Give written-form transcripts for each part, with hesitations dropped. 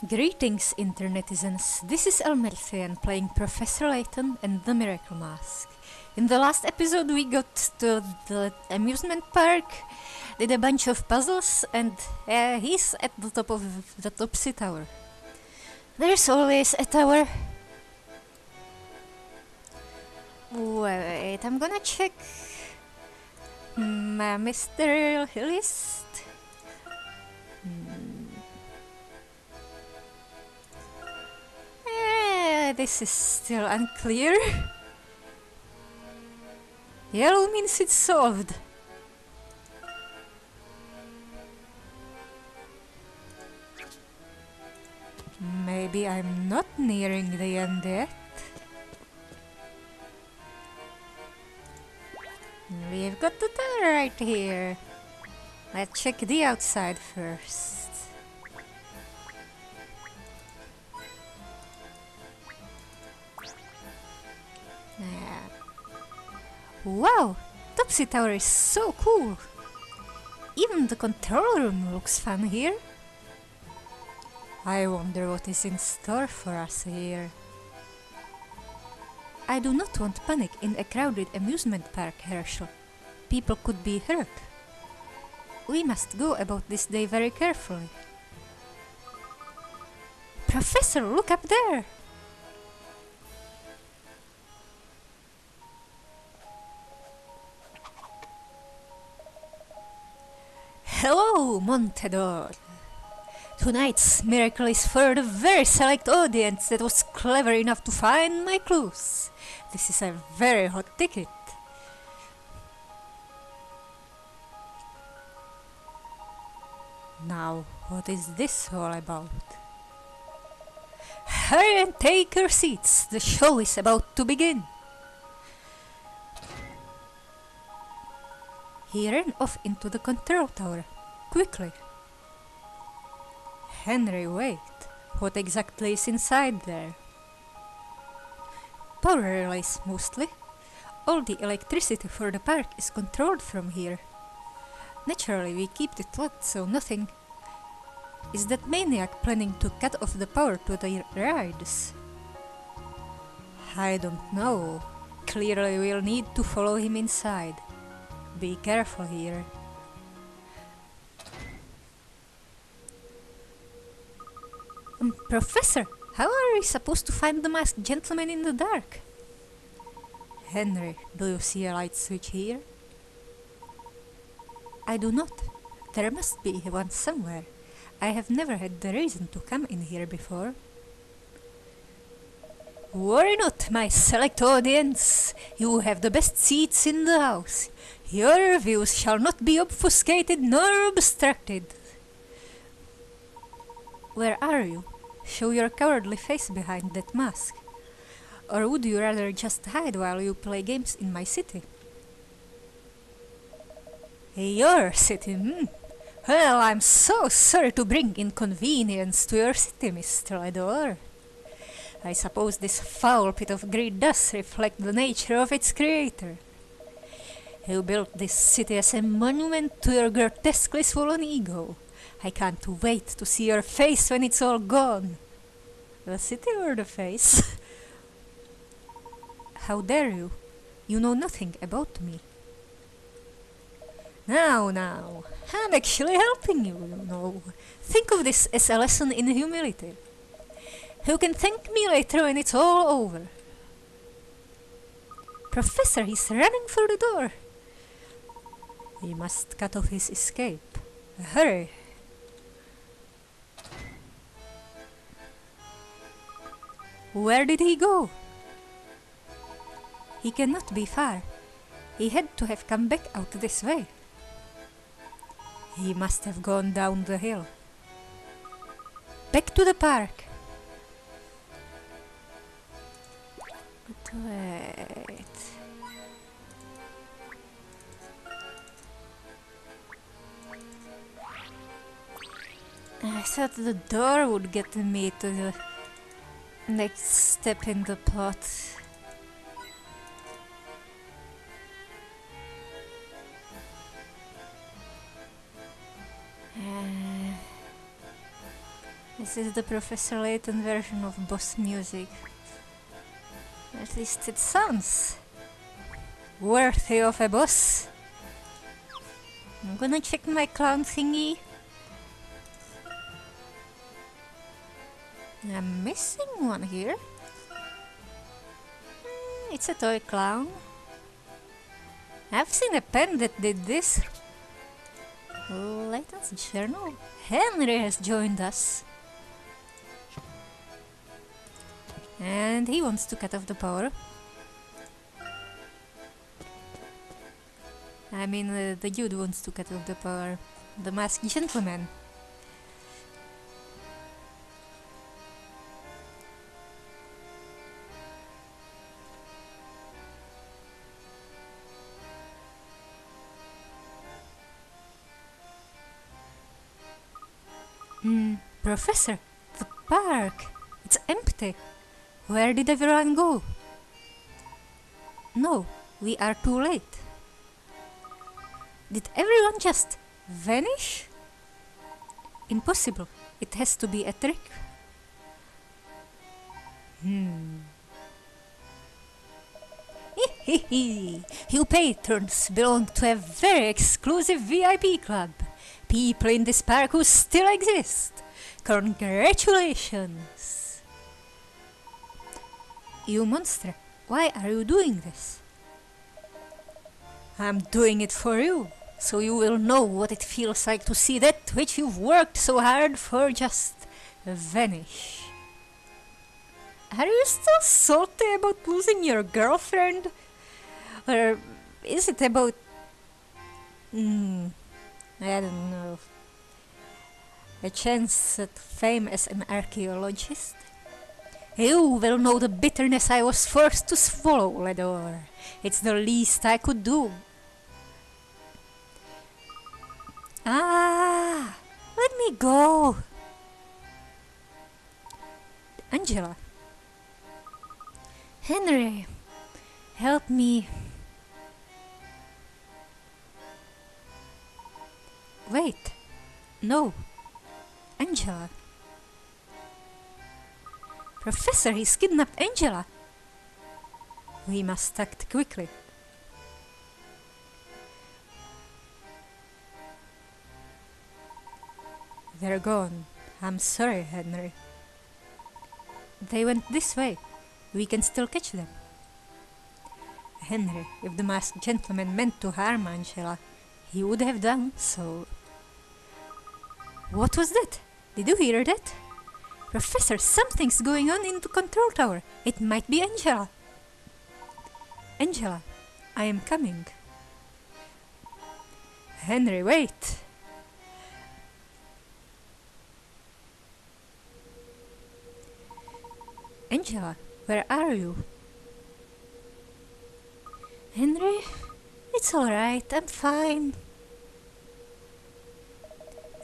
Greetings, internetizens. This is Elmerthien playing Professor Layton and the Miracle Mask. In the last episode, we got to the amusement park, did a bunch of puzzles, and he's at the top of the Topsy Tower. There's always a tower. Wait, I'm gonna check my mystery list. This is still unclear. Yellow means it's solved. Maybe I'm not nearing the end yet. We've got the tower right here. Let's check the outside first. Wow! Topsy Tower is so cool! Even the control room looks fun here. I wonder what is in store for us here. I do not want panic in a crowded amusement park, Herschel. People could be hurt. We must go about this day very carefully. Professor, look up there! Hello, Montador! Tonight's miracle is for the very select audience that was clever enough to find my clues. This is a very hot ticket. Now, what is this all about? Hurry and take your seats, the show is about to begin. He ran off into the control tower, quickly. Henry, wait, what exactly is inside there? Power relays, mostly. All the electricity for the park is controlled from here. Naturally, we keep it locked so nothing. Is that maniac planning to cut off the power to the rides? I don't know. Clearly, we'll need to follow him inside. Be careful here. Professor, how are we supposed to find the masked gentleman in the dark? Henry, do you see a light switch here? I do not. There must be one somewhere. I have never had the reason to come in here before. Worry not, my select audience. You have the best seats in the house. Your views shall not be obfuscated nor obstructed. Where are you? Show your cowardly face behind that mask. Or would you rather just hide while you play games in my city? Your city, Well, I'm so sorry to bring inconvenience to your city, Mr. Lador. I suppose this foul pit of greed does reflect the nature of its creator. You built this city as a monument to your grotesquely swollen ego. I can't wait to see your face when it's all gone. The city or the face? How dare you? You know nothing about me. Now, I'm actually helping you, you know. Think of this as a lesson in humility. You can thank me later when it's all over. Professor, he's running for the door. We must cut off his escape. Hurry. Where did he go? He cannot be far. He had to have come back out this way. He must have gone down the hill. Back to the park. But wait. I thought the door would get me to the next step in the plot. This is the Professor Layton version of boss music. At least it sounds worthy of a boss. I'm gonna check my clown thingy. I'm missing one here. It's a toy clown. I've seen a pen that did this. Layton's journal. Henry has joined us. And he wants to cut off the power. I mean, the dude wants to cut off the power. The masked gentleman. Professor, the park. It's empty. Where did everyone go? No, we are too late. Did everyone just vanish? Impossible. It has to be a trick. You patrons belong to a very exclusive VIP club. People in this park who still exist. Congratulations! You monster, why are you doing this? I'm doing it for you, so you will know what it feels like to see that which you've worked so hard for just vanish. Are you still salty about losing your girlfriend? Or is it about... I don't know. A chance at fame as an archaeologist? You will know the bitterness I was forced to swallow, Ledor. It's the least I could do. Let me go. Angela. Henry, help me. Wait, no. Angela. Professor, he's kidnapped Angela. We must act quickly. They're gone. I'm sorry, Henry. They went this way. We can still catch them. Henry, if the masked gentleman meant to harm Angela, he would have done so. What was that? Did you hear that? Professor, something's going on in the control tower. It might be Angela. Angela, I am coming. Henry, wait. Angela, where are you? Henry, it's alright, I'm fine.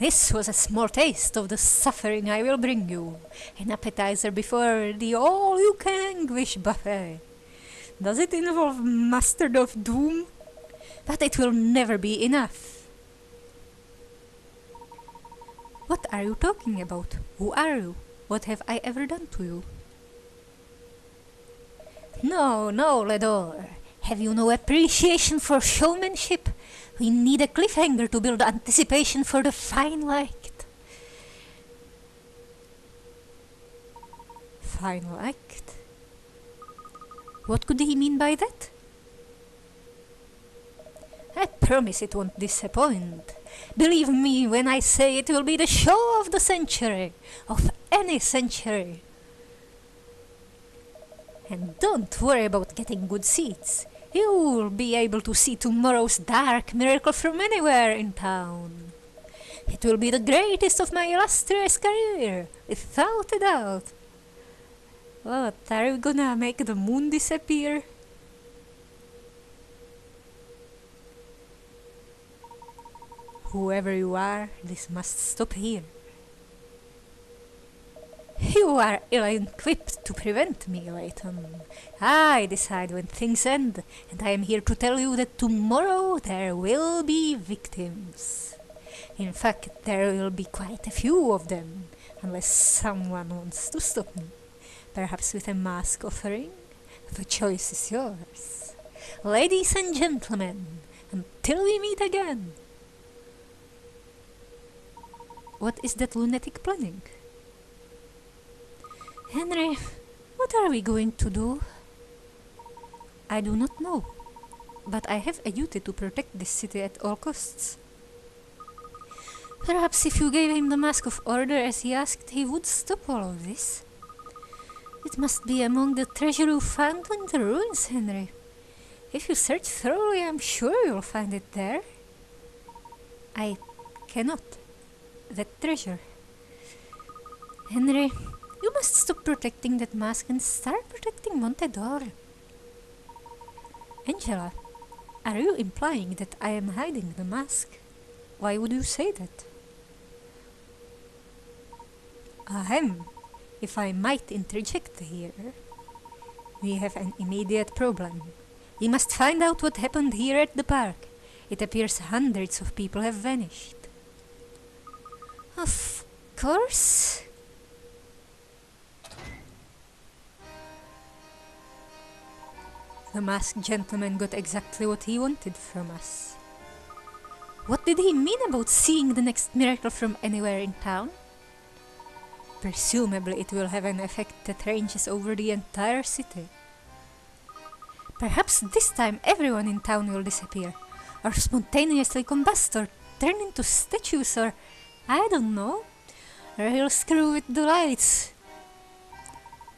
This was a small taste of the suffering I will bring you. An appetizer before the all-you-can-anguish buffet. Does it involve mustard of doom? But it will never be enough. What are you talking about? Who are you? What have I ever done to you? No, Ledor. Have you no appreciation for showmanship? We need a cliffhanger to build anticipation for the final act. Final act? What could he mean by that? I promise it won't disappoint. Believe me when I say it will be the show of the century, of any century. And don't worry about getting good seats. You'll be able to see tomorrow's dark miracle from anywhere in town. It will be the greatest of my illustrious career, without a doubt. What, are you gonna make the moon disappear? Whoever you are, this must stop here. You are ill-equipped to prevent me, Layton. I decide when things end, and I am here to tell you that tomorrow there will be victims. In fact, there will be quite a few of them. unless someone wants to stop me. Perhaps with a mask offering? The choice is yours. Ladies and gentlemen, until we meet again. What is that lunatic planning? Henry, what are we going to do? I do not know, but I have a duty to protect this city at all costs. Perhaps if you gave him the mask of order as he asked, he would stop all of this. It must be among the treasure you found in the ruins, Henry. If you search thoroughly, I'm sure you'll find it there. I cannot. That treasure. Henry, you must stop protecting that mask and start protecting Montedor. Angela, are you implying that I am hiding the mask? Why would you say that? Ahem, if I might interject here. We have an immediate problem. We must find out what happened here at the park. It appears hundreds of people have vanished. Of course. The masked gentleman got exactly what he wanted from us. What did he mean about seeing the next miracle from anywhere in town? Presumably it will have an effect that ranges over the entire city. Perhaps this time everyone in town will disappear, or spontaneously combust, or turn into statues, or I don't know, or he'll screw with the lights.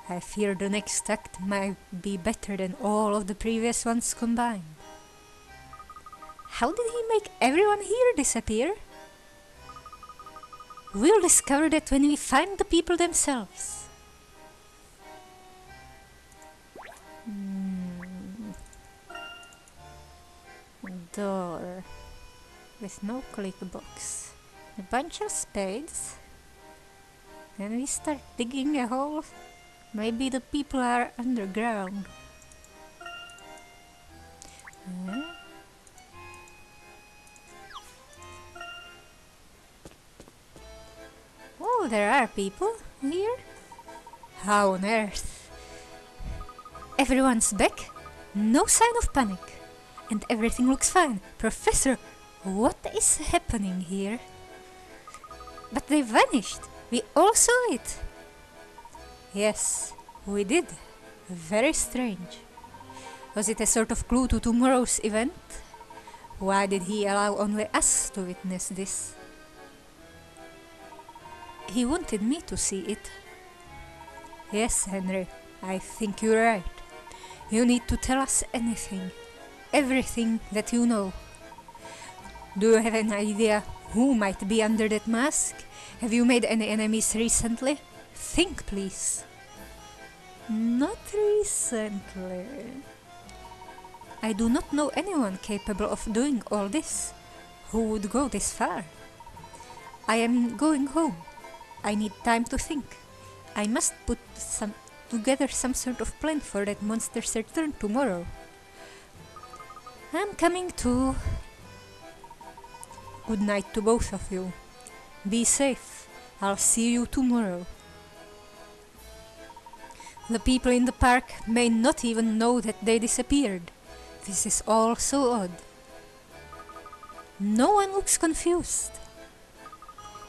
I fear the next act might be better than all of the previous ones combined. How did he make everyone here disappear? We'll discover that when we find the people themselves. Door with no click box. A bunch of spades. Then we start digging a hole. Maybe the people are underground. Oh, there are people here? How on earth? Everyone's back? No sign of panic. And everything looks fine. Professor, what is happening here? But they vanished. We all saw it. Yes, we did. Very strange. Was it a sort of clue to tomorrow's event? Why did he allow only us to witness this? He wanted me to see it. Yes, Henry, I think you're right. You need to tell us anything. Everything that you know. Do you have an idea who might be under that mask? Have you made any enemies recently? Think, please. Not recently. I do not know anyone capable of doing all this. Who would go this far? I am going home. I need time to think. I must put together some sort of plan for that monster's return tomorrow. I'm coming too. Good night to both of you. Be safe. I'll see you tomorrow. The people in the park may not even know that they disappeared. This is all so odd. No one looks confused.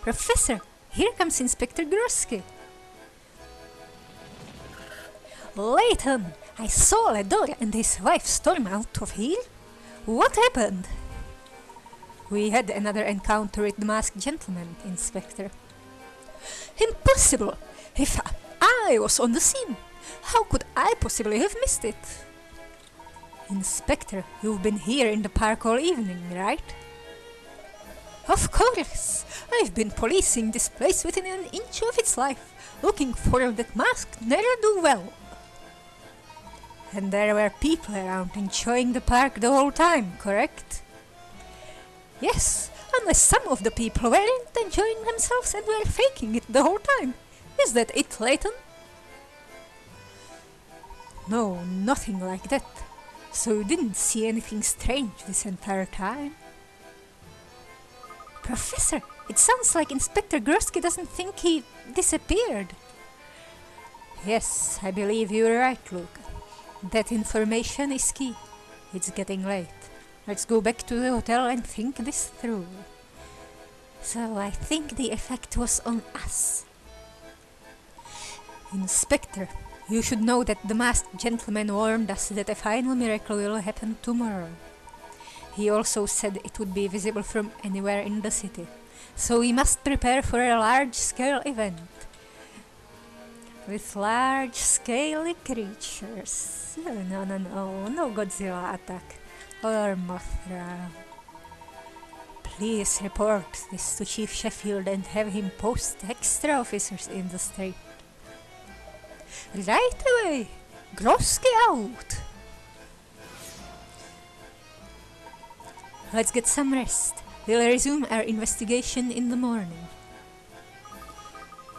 Professor, here comes Inspector Grosky. Layton, I saw Lador and his wife storm out of here. What happened? We had another encounter with the masked gentleman, Inspector. Impossible! If I was on the scene, how could I possibly have missed it? Inspector, you've been here in the park all evening, right? Of course! I've been policing this place within an inch of its life, looking for that masked ne'er-do-well. And there were people around enjoying the park the whole time, correct? Yes, unless some of the people weren't enjoying themselves and were faking it the whole time. Is that it, Layton? No, nothing like that. So you didn't see anything strange this entire time? Professor, It sounds like Inspector Gursky doesn't think he disappeared. Yes, I believe you're right, Luke. That information is key. It's getting late. Let's go back to the hotel and think this through. So I think the effect was on us. Inspector, you should know that the masked gentleman warned us that a final miracle will happen tomorrow. He also said it would be visible from anywhere in the city. So we must prepare for a large-scale event. With large-scale creatures. No Godzilla attack. Or Mothra. Please report this to Chief Sheffield and have him post extra officers in the street. Right away! Groski out! Let's get some rest. We'll resume our investigation in the morning.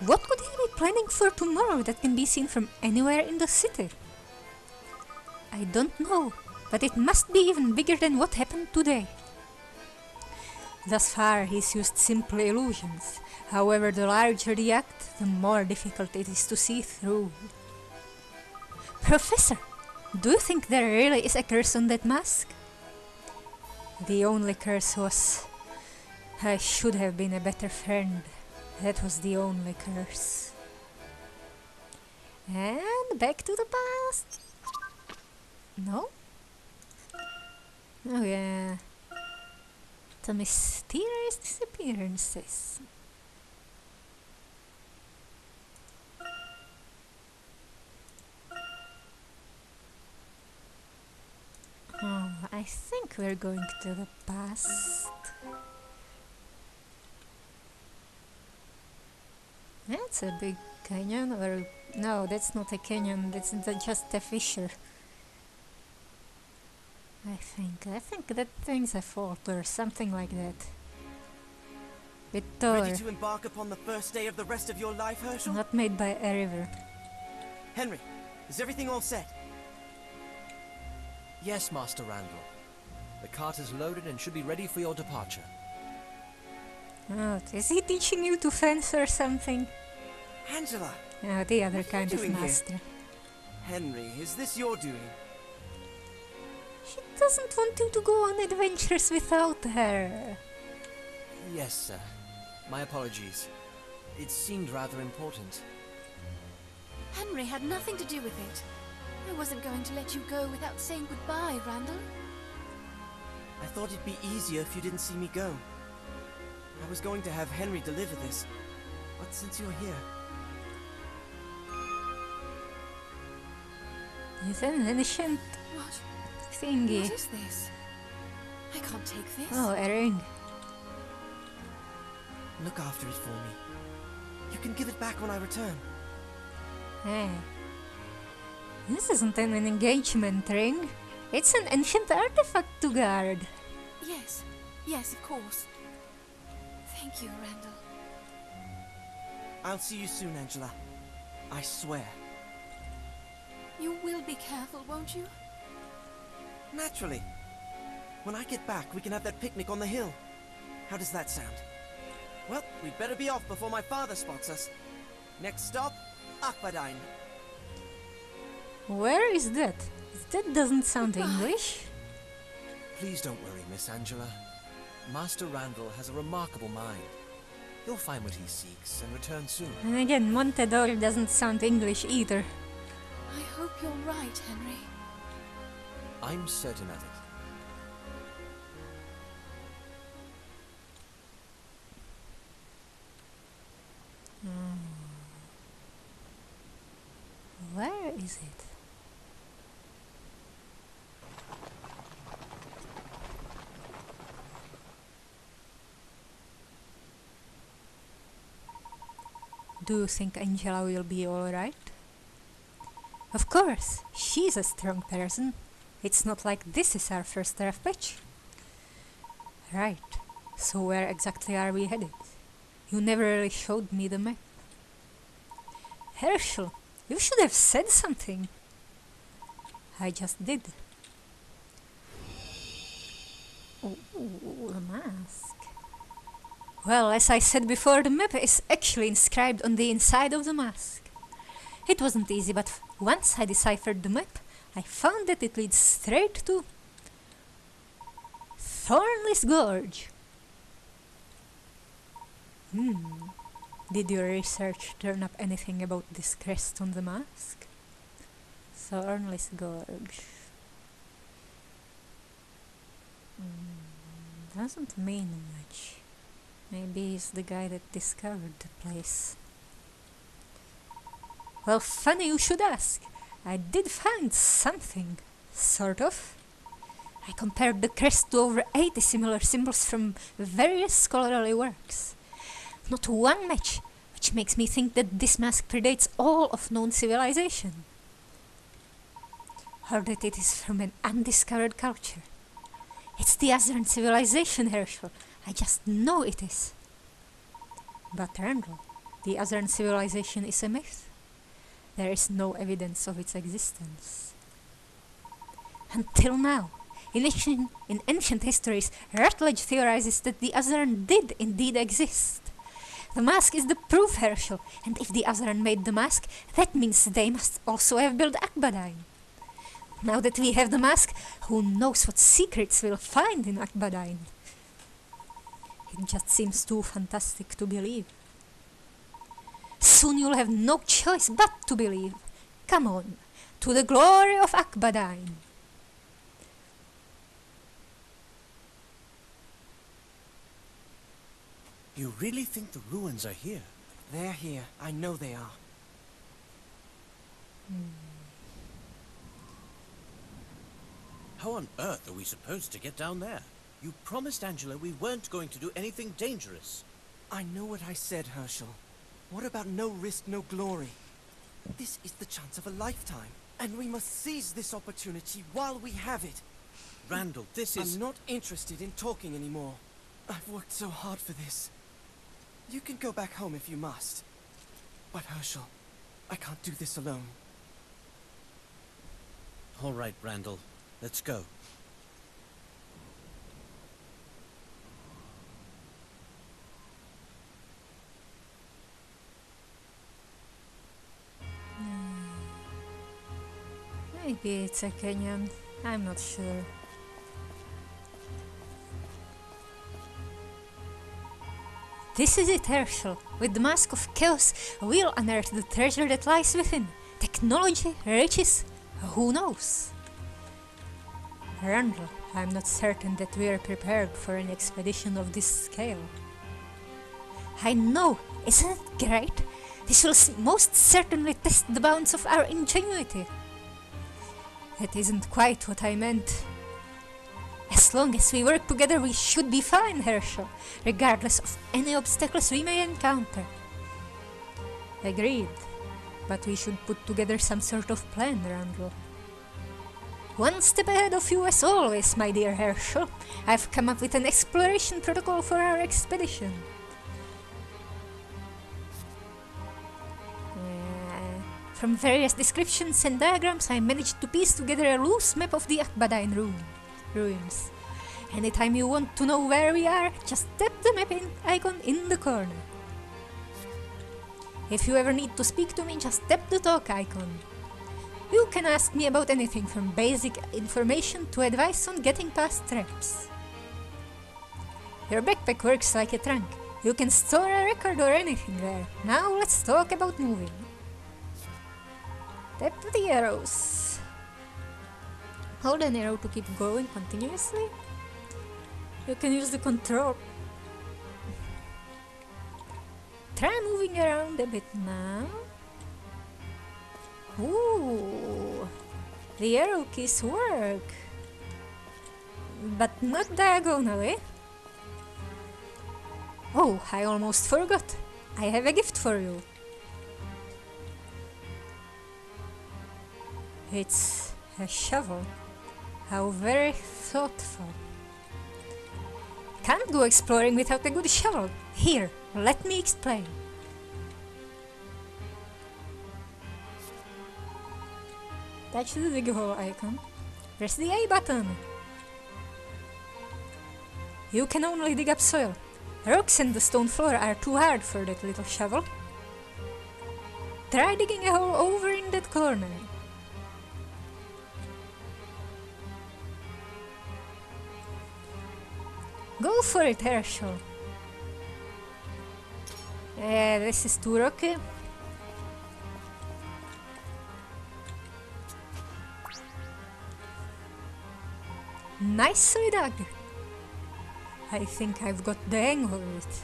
What could he be planning for tomorrow that can be seen from anywhere in the city? I don't know, but it must be even bigger than what happened today. Thus far, he's used simple illusions. However, the larger the act, the more difficult it is to see through. Professor, do you think there really is a curse on that mask? The only curse was... I should have been a better friend. That was the only curse. And back to the past. No? Oh yeah. The mysterious disappearances. Oh, I think we're going to the past. That's a big canyon, or no, that's not a canyon, that's just a fissure. I think that thing's a fault or something like that. Bit taller. Ready to embark upon the first day of the rest of your life, Herschel? Not made by a river. Henry, is everything all set? Yes, Master Randall. The cart is loaded and should be ready for your departure. Oh, is he teaching you to fence or something? Angela! Oh, the other kind of doing here? master. Henry, is this your doing? She doesn't want you to go on adventures without her. Yes, sir. My apologies. It seemed rather important. Henry had nothing to do with it. I wasn't going to let you go without saying goodbye, Randall. I thought it'd be easier if you didn't see me go. I was going to have Henry deliver this, but since you're here... It's an ancient What? thingy. What is this? I can't take this. Oh, a ring. Look after it for me. You can give it back when I return. Hey. This isn't an engagement ring. It's an ancient artifact to guard. Yes. Yes, of course. Thank you, Randall. I'll see you soon, Angela. I swear. You will be careful, won't you? Naturally. When I get back, we can have that picnic on the hill. How does that sound? Well, we'd better be off before my father spots us. Next stop, Aquadine. Where is that? That doesn't sound Goodbye. English. Please don't worry, Miss Angela. Master Randall has a remarkable mind. He'll find what he seeks and return soon. And again, Montedor doesn't sound English either. I hope you're right, Henry. I'm certain of it. Where is it? Do you think Angela will be alright? Of course, she's a strong person. It's not like this is our first rough patch. Right, so where exactly are we headed? You never really showed me the map. Herschel, you should have said something. I just did. Oh, the mask. Well, as I said before, the map is actually inscribed on the inside of the mask. It wasn't easy, but once I deciphered the map, I found that it leads straight to Thornless Gorge. Did your research turn up anything about this crest on the mask? Thornless Gorge. Doesn't mean much. Maybe he's the guy that discovered the place. Well, funny you should ask. I did find something, sort of. I compared the crest to over 80 similar symbols from various scholarly works. Not one match, which makes me think that this mask predates all of known civilization. Or that it is from an undiscovered culture. It's the Azran civilization, Herschel. I just know it is. But Randall, the Azran civilization is a myth. There is no evidence of its existence. Until now, in ancient histories, Rutledge theorizes that the Azran did indeed exist. The mask is the proof, Herschel, and if the Azran made the mask, that means they must also have built Akbadine. Now that we have the mask, who knows what secrets we'll find in Akbadine? It just seems too fantastic to believe. Soon you'll have no choice but to believe. Come on, to the glory of Akbadine. You really think the ruins are here? They're here. I know they are. How on earth are we supposed to get down there? You promised Angela we weren't going to do anything dangerous. I know what I said, Herschel. What about no risk, no glory? This is the chance of a lifetime, and we must seize this opportunity while we have it. Randall, this is... I'm not interested in talking anymore. I've worked so hard for this. You can go back home if you must. But Herschel, I can't do this alone. All right, Randall. Let's go. Maybe it's a canyon. I'm not sure. This is it, Herschel. With the Mask of Chaos, we'll unearth the treasure that lies within. Technology, riches, who knows? Randall, I'm not certain that we are prepared for an expedition of this scale. I know, isn't it great? This will most certainly test the bounds of our ingenuity. That isn't quite what I meant. As long as we work together, we should be fine, Herschel, regardless of any obstacles we may encounter. Agreed, but we should put together some sort of plan, Randall. One step ahead of you as always, my dear Herschel. I've come up with an exploration protocol for our expedition. From various descriptions and diagrams, I managed to piece together a loose map of the Akbadine ruins. Anytime you want to know where we are, just tap the map icon in the corner. If you ever need to speak to me, just tap the talk icon. You can ask me about anything from basic information to advice on getting past traps. Your backpack works like a trunk. You can store a record or anything there. Now let's talk about moving. Tap the arrows. Hold an arrow to keep going continuously. You can use the control. Try moving around a bit now. Ooh, the arrow keys work, but not diagonally. Oh, I almost forgot. I have a gift for you. It's a shovel. How very thoughtful. Can't go exploring without a good shovel. Here, let me explain. Touch the dig hole icon. Press the A button. You can only dig up soil. Rocks and the stone floor are too hard for that little shovel. Try digging a hole over in that corner. Go for it, Herschel. This is too rocky. Nicely dug. I think I've got the hang of it.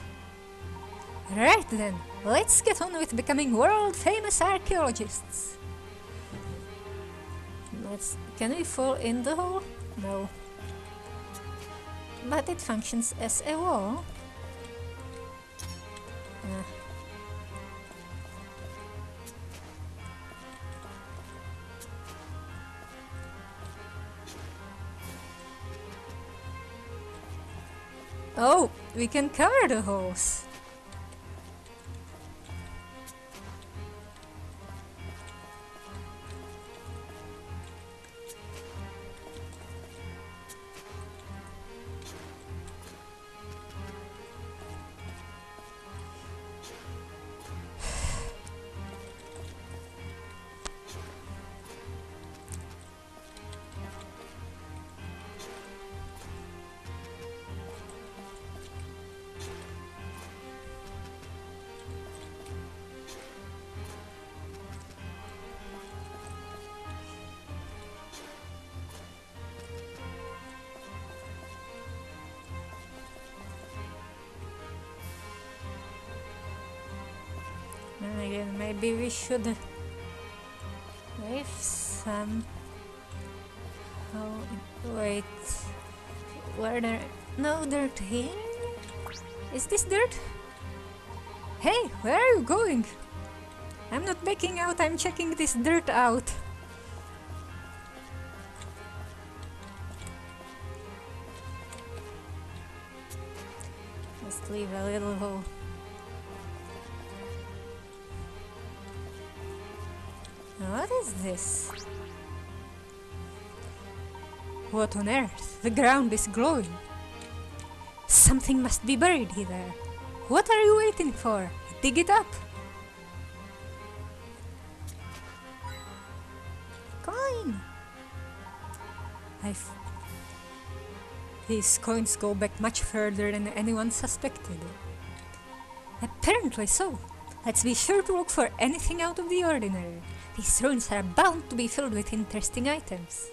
Right then, let's get on with becoming world-famous archaeologists. Can we fall in the hole? No. But it functions as a wall. Oh, we can cover the holes. And again, maybe we should leave some. Oh, wait. Were there no dirt here? Is this dirt? Hey, where are you going? I'm not backing out, I'm checking this dirt out. Just leave a little hole. What is this? What on earth? The ground is glowing. Something must be buried here. What are you waiting for? Dig it up. Coin. These coins go back much further than anyone suspected. Apparently so. Let's be sure to look for anything out of the ordinary. These ruins are bound to be filled with interesting items.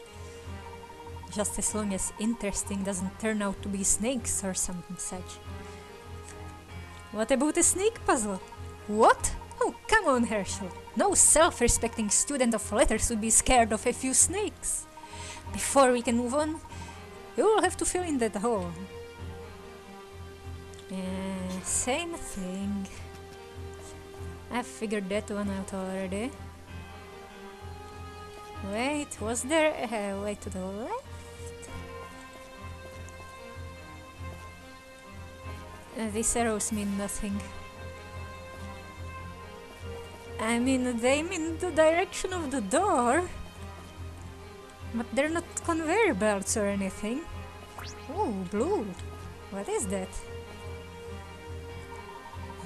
Just as long as interesting doesn't turn out to be snakes or something such. What about a snake puzzle? What? Oh, come on, Herschel. No self-respecting student of letters would be scared of a few snakes. Before we can move on, you will have to fill in that hole. Same thing. I've figured that one out already. Wait, was there a way to the left? These arrows mean nothing. I mean, they mean the direction of the door. But they're not conveyor belts or anything. Oh, blue. What is that?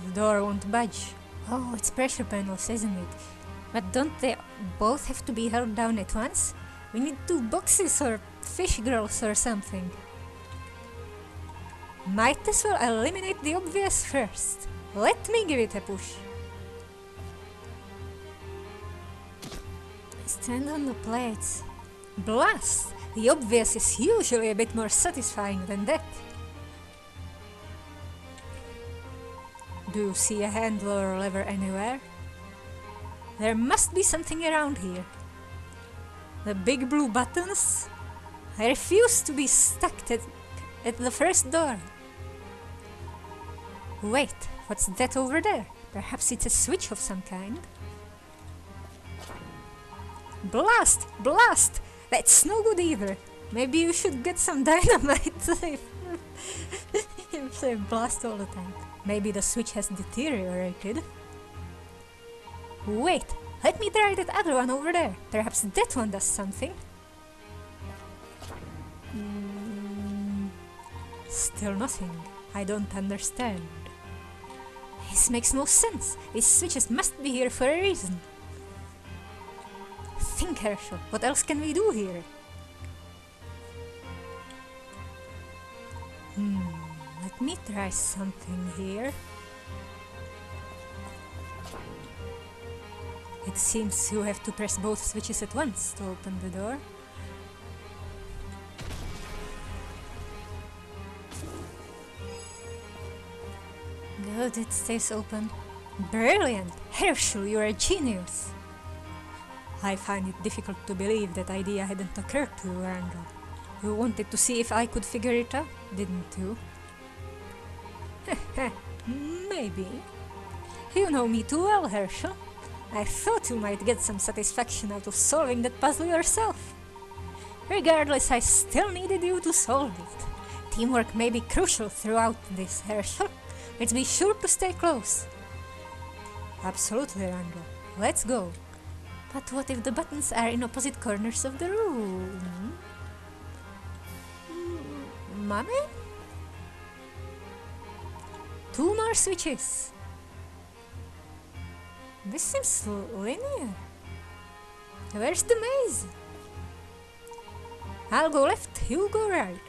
The door won't budge. Oh, it's pressure panels, isn't it? But don't they both have to be held down at once? We need 2 boxes or fish grills or something. Might as well eliminate the obvious first. Let me give it a push. Stand on the plates. Blast! The obvious is usually a bit more satisfying than that. Do you see a handle or lever anywhere? There must be something around here. The big blue buttons? I refuse to be stuck at the first door. Wait, what's that over there? Perhaps it's a switch of some kind. Blast! Blast! That's no good either. Maybe you should get some dynamite if they blast all the time. Maybe the switch has deteriorated. Wait, let me try that other one over there. Perhaps that one does something. Still nothing. I don't understand. This makes no sense. These switches must be here for a reason. Think, Herschel. What else can we do here? Let me try something here. It seems you have to press both switches at once to open the door. Good, it stays open. Brilliant! Herschel, you're a genius! I find it difficult to believe that idea hadn't occurred to you, Randall. You wanted to see if I could figure it out, didn't you? Maybe. You know me too well, Herschel. I thought you might get some satisfaction out of solving that puzzle yourself. Regardless, I still needed you to solve it. Teamwork may be crucial throughout this, Herschel. Let's be sure to stay close. Absolutely, Randall. Let's go. But what if the buttons are in opposite corners of the room? Mommy? 2 more switches. This seems linear. Where's the maze? I'll go left, you go right.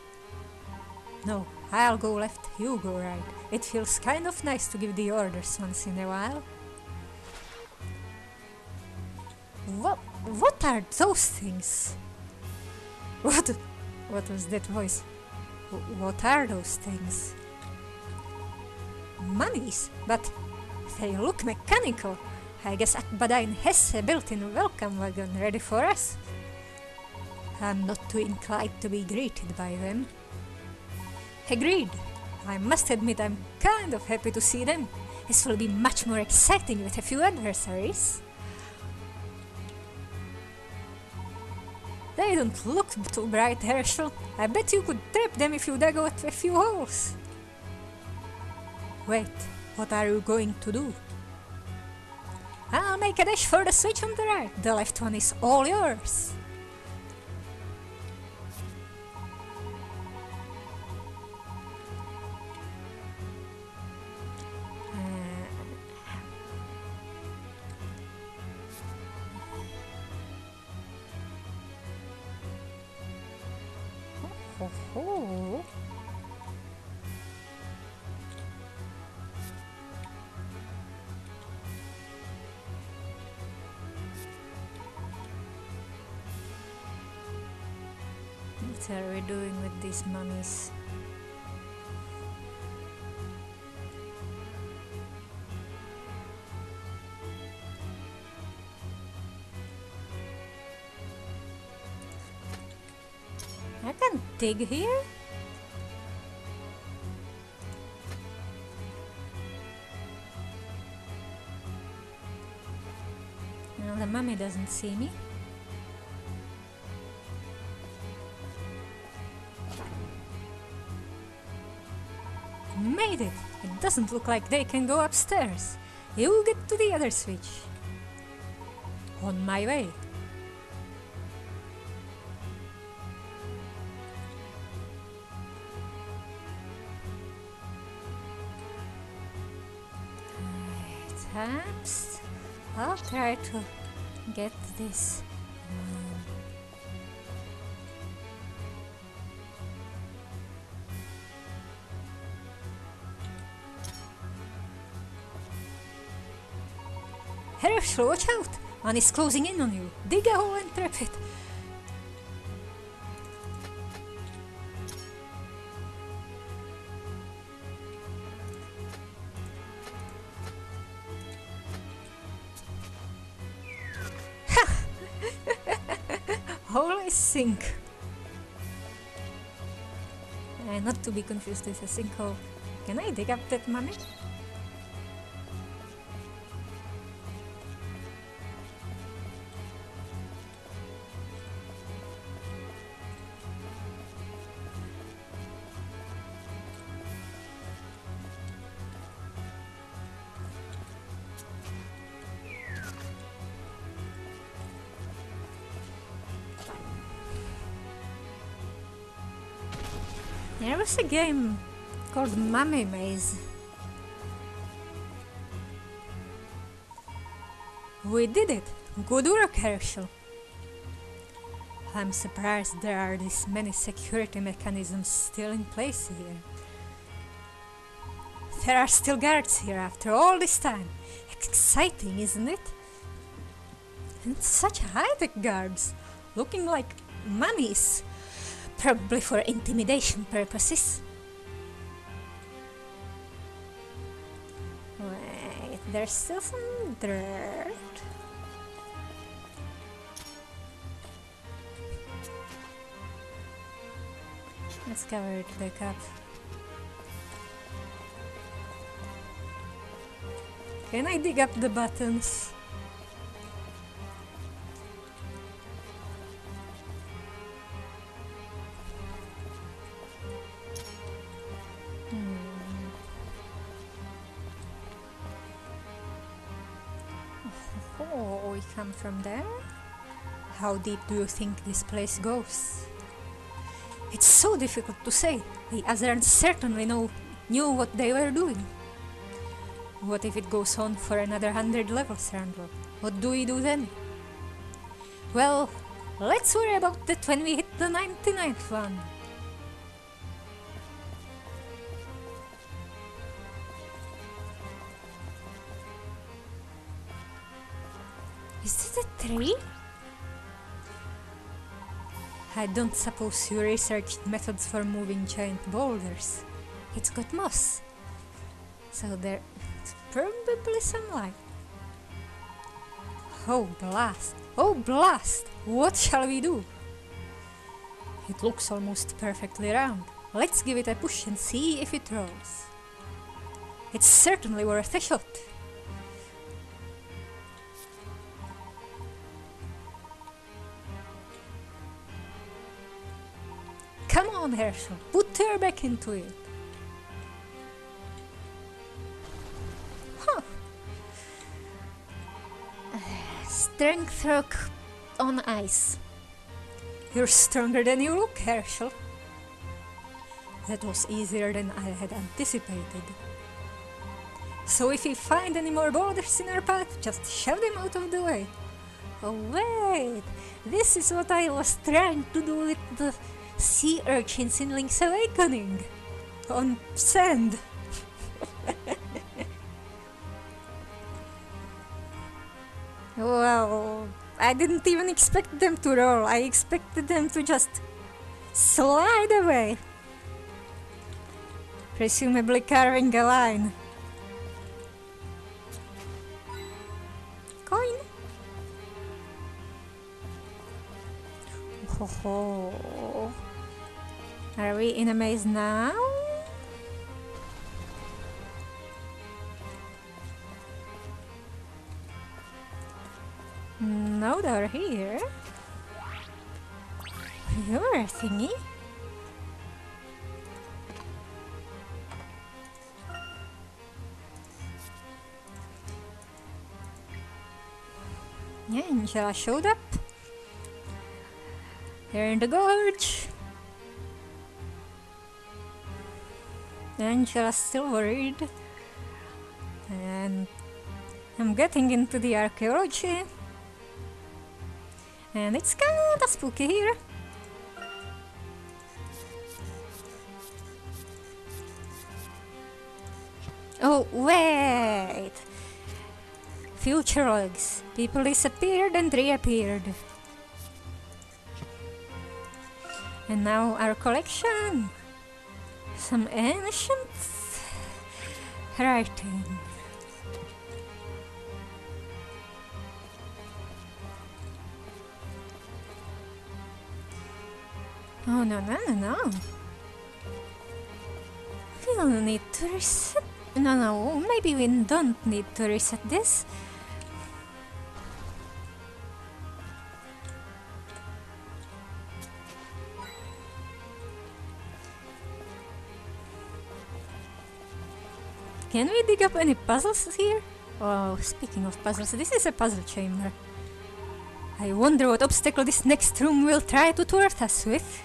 No, I'll go left, you go right. It feels kind of nice to give the orders once in a while. What are those things? What was that voice? What are those things? Mummies, but they look mechanical. I guess Akbadain has a built-in welcome wagon ready for us. I'm not too inclined to be greeted by them. Agreed. I must admit I'm kind of happy to see them. This will be much more exciting with a few adversaries. They don't look too bright, Herschel. I bet you could trap them if you dug out a few holes. Wait, what are you going to do? I'll make a dash for the switch on the right. The left one is all yours. Oh. What are we doing with these mummies? I can dig here? No, the mummy doesn't see me. Made it! It doesn't look like they can go upstairs. You get to the other switch. On my way. Times. I'll try to get this. Herschel, watch out! One is closing in on you. Dig a hole and trap it. Always sink. Not to be confused with a sinkhole. Can I dig up that mummy? There was a game called Mummy Maze. We did it! Good work, Herschel. I'm surprised there are this many security mechanisms still in place here. There are still guards here after all this time. Exciting, isn't it? And such high-tech guards, looking like mummies, probably for intimidation purposes. Wait, there's still some dirt. Let's cover it back up. Can I dig up the buttons? Oh, we come from there? How deep do you think this place goes? It's so difficult to say. The Azarans certainly knew what they were doing. What if it goes on for another 100 levels, Randall? What do we do then? Well, let's worry about that when we hit the 99th one. Is it a tree? I don't suppose you researched methods for moving giant boulders. It's got moss. So there's probably some light. Oh blast! Oh blast! What shall we do? It looks almost perfectly round. Let's give it a push and see if it rolls. It's certainly worth a shot. Come on, Herschel, put her back into it. Huh. Strength rock on ice. You're stronger than you look, Herschel. That was easier than I had anticipated. So if we find any more boulders in our path, just shove them out of the way. Oh wait, this is what I was trying to do with the sea urchins in Link's Awakening. On sand. Well, I didn't even expect them to roll. I expected them to just slide away. Presumably carving a line. Coin. Ho ho. Are we in a maze now? No, they're here. You're a thingy. Yeah, Angela showed up. They're in the gorge. Angela's still worried. And I'm getting into the archaeology. And it's kinda spooky here. Oh, wait! Future logs. People disappeared and reappeared. And now our collection. Some ancient writing. Oh no. We'll need to reset. No, maybe we don't need to reset this. Can we dig up any puzzles here? Oh, speaking of puzzles, this is a puzzle chamber. I wonder what obstacle this next room will try to thwart us with.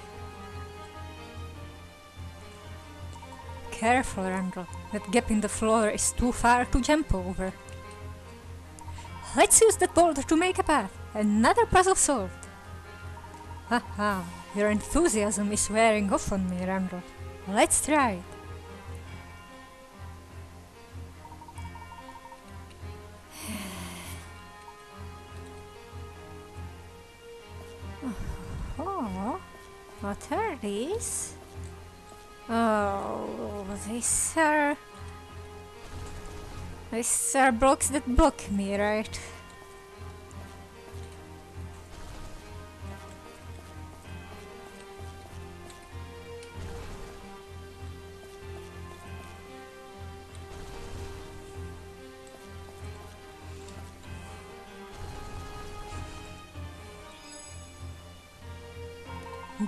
careful, Randall. That gap in the floor is too far to jump over. Let's use that boulder to make a path. Another puzzle solved. Haha, your enthusiasm is wearing off on me, Randall. Let's try it. Oh, what are these? Oh, these are blocks that block me, right?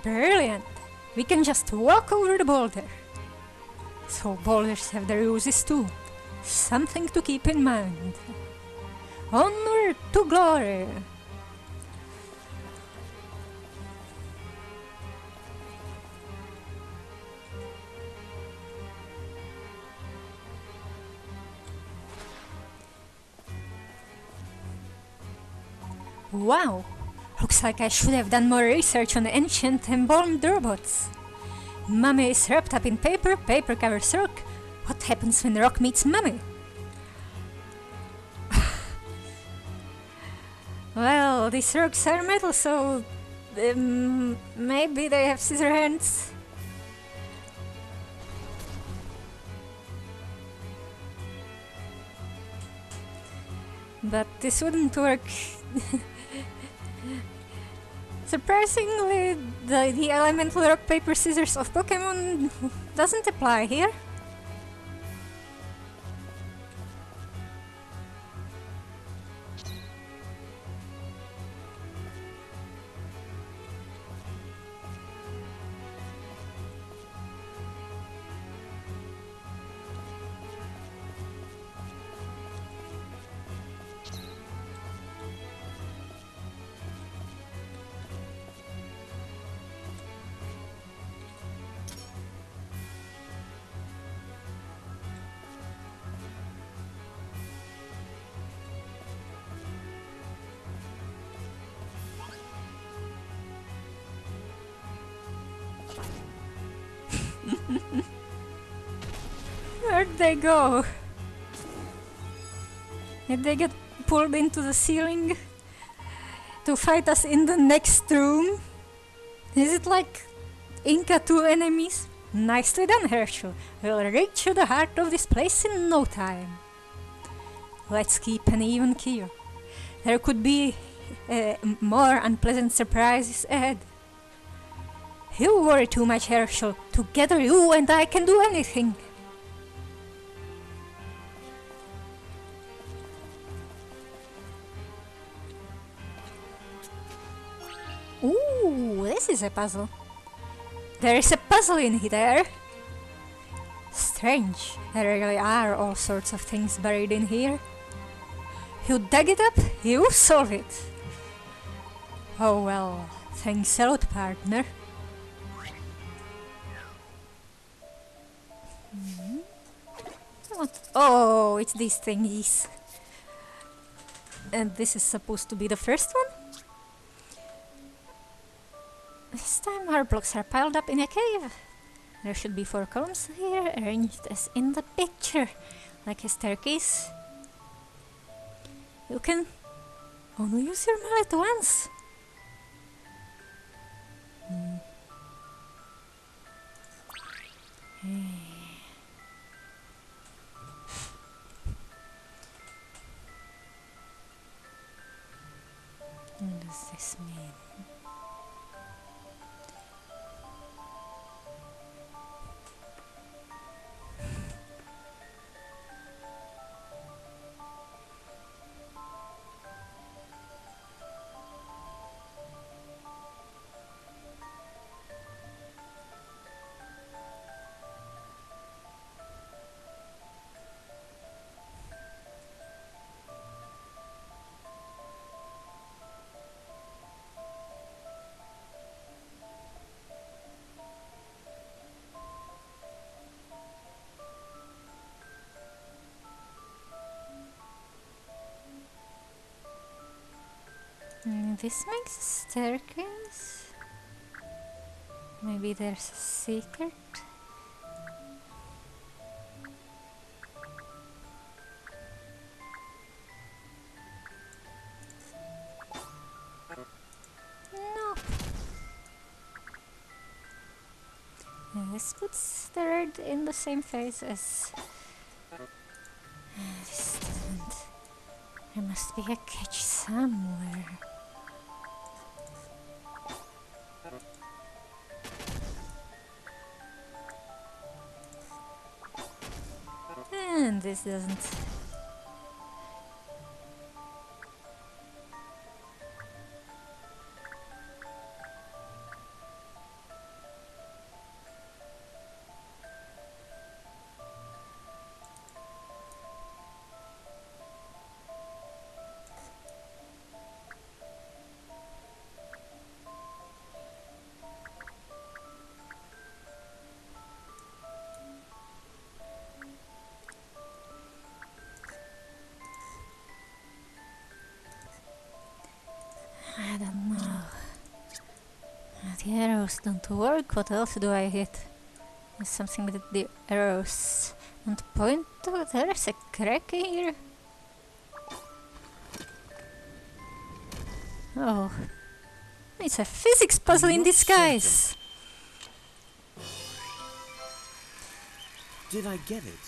Brilliant! We can just walk over the boulder. So boulders have their uses too. Something to keep in mind. Onward to glory! Wow! Looks like I should have done more research on ancient embalmed robots. Mummy is wrapped up in paper, paper covers rock. What happens when rock meets mummy? Well, these rocks are metal, so maybe they have scissor hands. But this wouldn't work. Surprisingly, the elemental rock, paper, scissors of Pokemon doesn't apply here. Where'd they go? Did they get pulled into the ceiling to fight us in the next room? Is it like Inca 2 enemies? Nicely done, Herschel. We'll reach to the heart of this place in no time. Let's keep an even keel. There could be more unpleasant surprises ahead. You worry too much, Herschel. Together you and I can do anything. Ooh, this is a puzzle. There is a puzzle in there. Strange, there really are all sorts of things buried in here. You dug it up, you solve it. Oh well, thanks a lot, partner. Oh, it's these thingies. And this is supposed to be the first one? This time our blocks are piled up in a cave. There should be 4 columns here, arranged as in the picture, like a staircase. You can only use your mallet once. What does this mean? This makes a staircase. Maybe there's a secret? No. This puts the red in the same phase as... this doesn't... There must be a catch somewhere. And this doesn't. I don't know. The arrows don't work. What else do I hit? There's something with the arrows. And point to there's a crack here. Oh. It's a physics puzzle in disguise. Did I get it?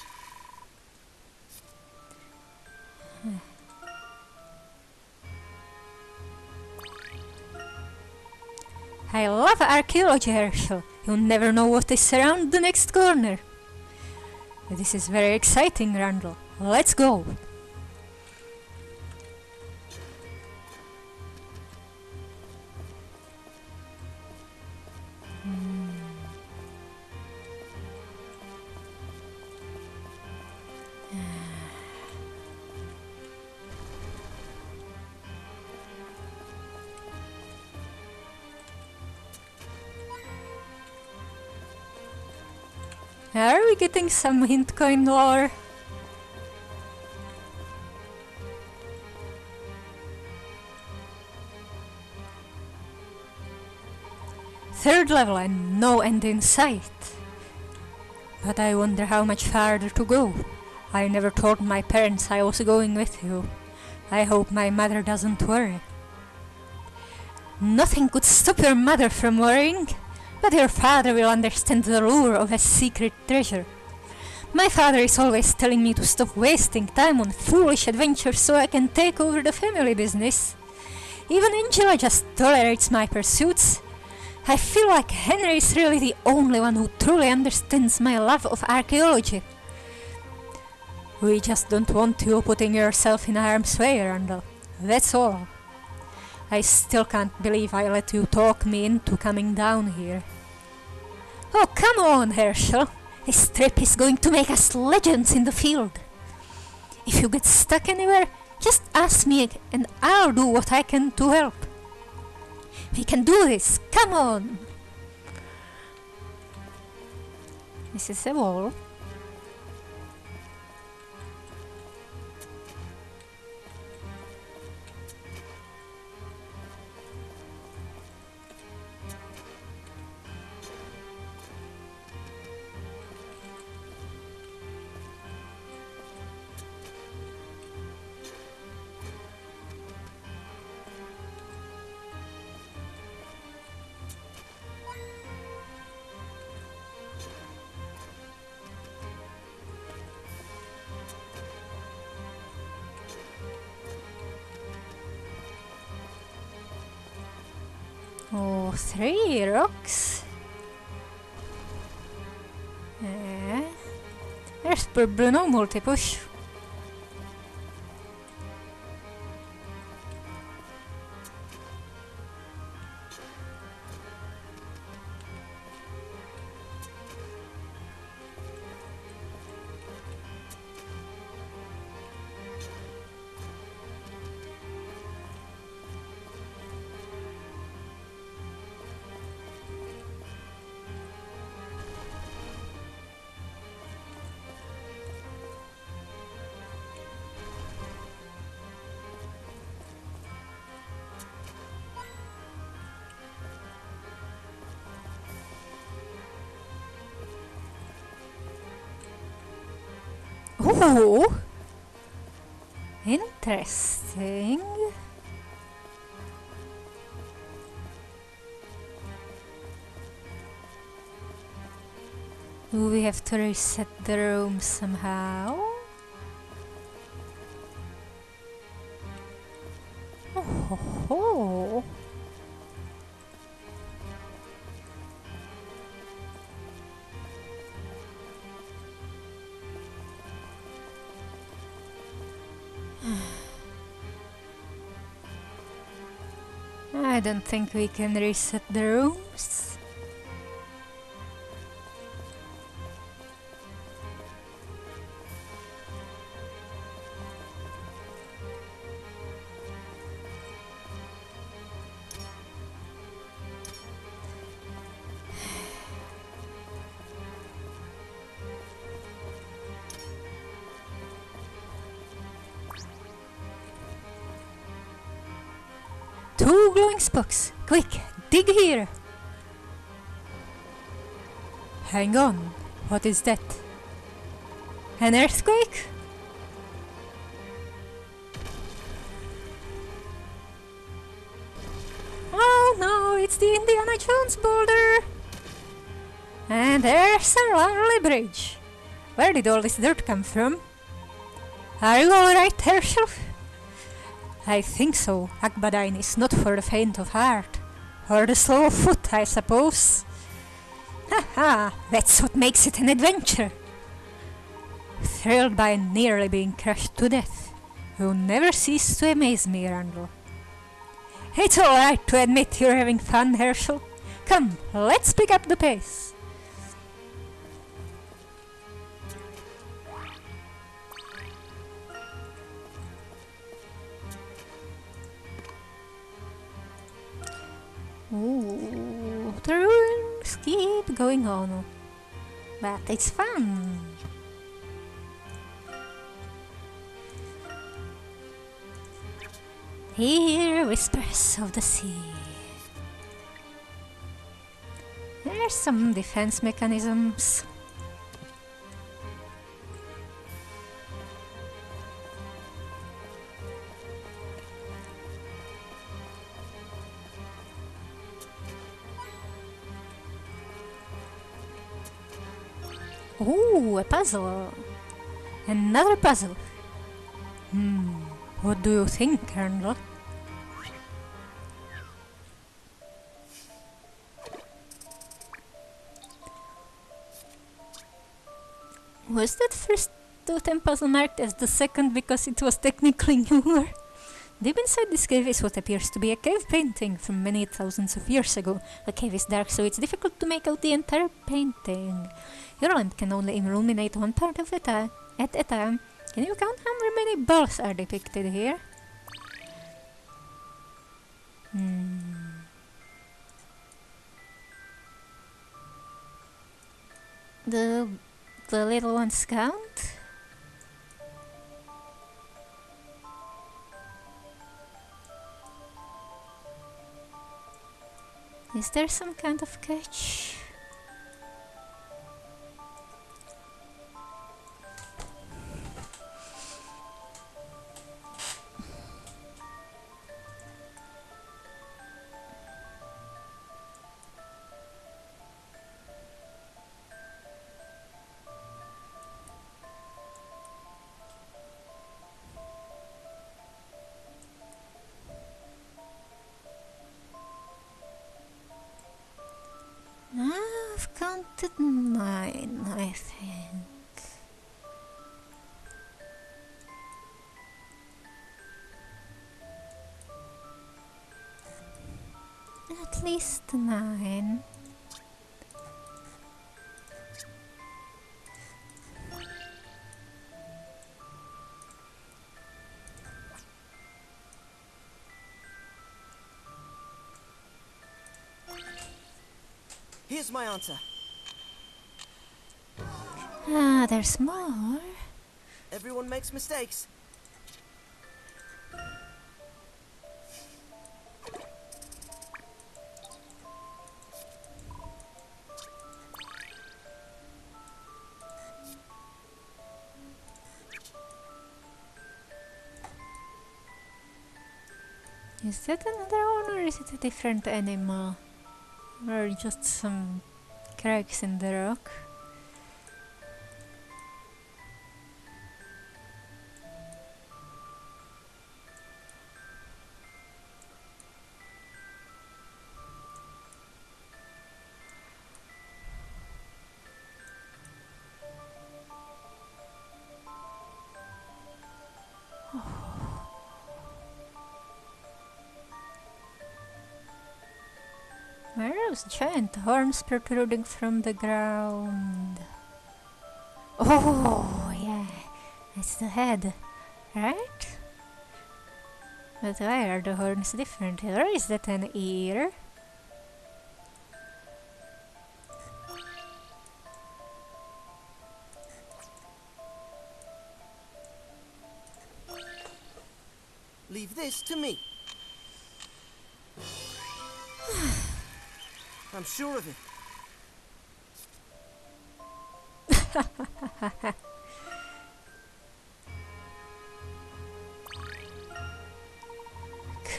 I love archaeology, Herschel. You never know what is around the next corner. This is very exciting, Randall. Let's go. Are we getting some hint coin lore? Third level and no end in sight. But I wonder how much farther to go. I never told my parents I was going with you. I hope my mother doesn't worry. Nothing could stop your mother from worrying. But your father will understand the lure of a secret treasure. My father is always telling me to stop wasting time on foolish adventures so I can take over the family business. Even Angela just tolerates my pursuits. I feel like Henry is really the only one who truly understands my love of archaeology. We just don't want you putting yourself in harm's way, Randall. That's all. I still can't believe I let you talk me into coming down here. Oh, come on, Herschel. This trip is going to make us legends in the field. If you get stuck anywhere, just ask me and I'll do what I can to help. We can do this. Come on. This is a wall. Oh, 3 rocks. There's probably no multi-push. Oh! Interesting. Do we have to reset the room somehow? Oh ho ho! I don't think we can reset the rooms. Two glowing spokes! Quick, dig here! Hang on, what is that? An earthquake? Oh no, it's the Indiana Jones boulder! And there's a lovely bridge. Where did all this dirt come from? Are you alright, Herschel? I think so. Akbadine is not for the faint of heart. Or the slow of foot, I suppose. Haha, that's what makes it an adventure. Thrilled by nearly being crushed to death. You never cease to amaze me, Randall. It's alright to admit you're having fun, Herschel. Come, let's pick up the pace. Ooh, the ruins keep going on, but it's fun. Hear whispers of the sea. There's some defense mechanisms. Ooh, a puzzle. Another puzzle. What do you think, Colonel? Was that first totem puzzle marked as the second because it was technically newer? Deep inside this cave is what appears to be a cave painting from many thousands of years ago. The cave is dark, so it's difficult to make out the entire painting. Your lamp can only illuminate one part of it at a time. Can you count how many balls are depicted here? The little ones count? Is there some kind of catch? I've counted 9, I think. At least 9. Here's my answer. Ah, there's more. Everyone makes mistakes. Is that another one or is it a different animal? Or just some cracks in the rock? Where are those giant horns protruding from the ground? Oh, yeah, it's the head, right? But why are the horns different? Or is that an ear? Leave this to me. I'm sure of it.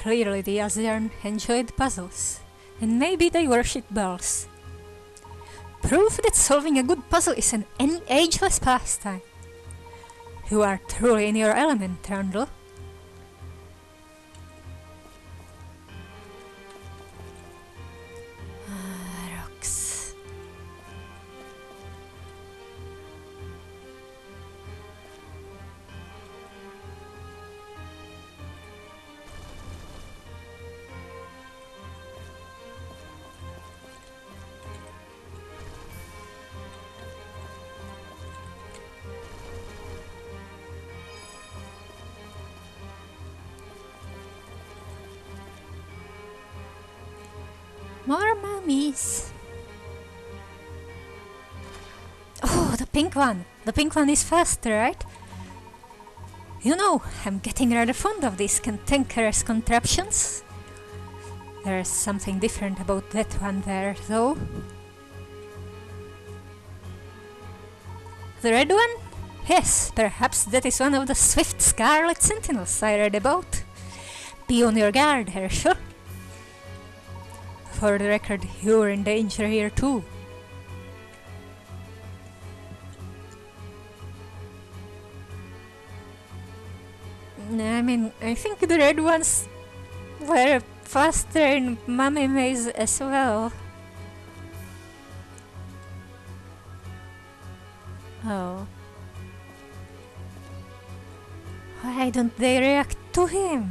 Clearly the Asgarn enjoyed puzzles, and maybe they worship bells. Proof that solving a good puzzle is an ageless pastime. You are truly in your element, Randall. Rocks. More mummies. Oh, the pink one. The pink one is faster, right? You know, I'm getting rather fond of these cantankerous contraptions. There's something different about that one there, though. The red one? Yes, perhaps that is one of the swift scarlet sentinels I read about. Be on your guard, Herschel. For the record, you're in danger here too. I mean, I think the red ones were faster in Mummy Maze as well. Oh. Why don't they react to him?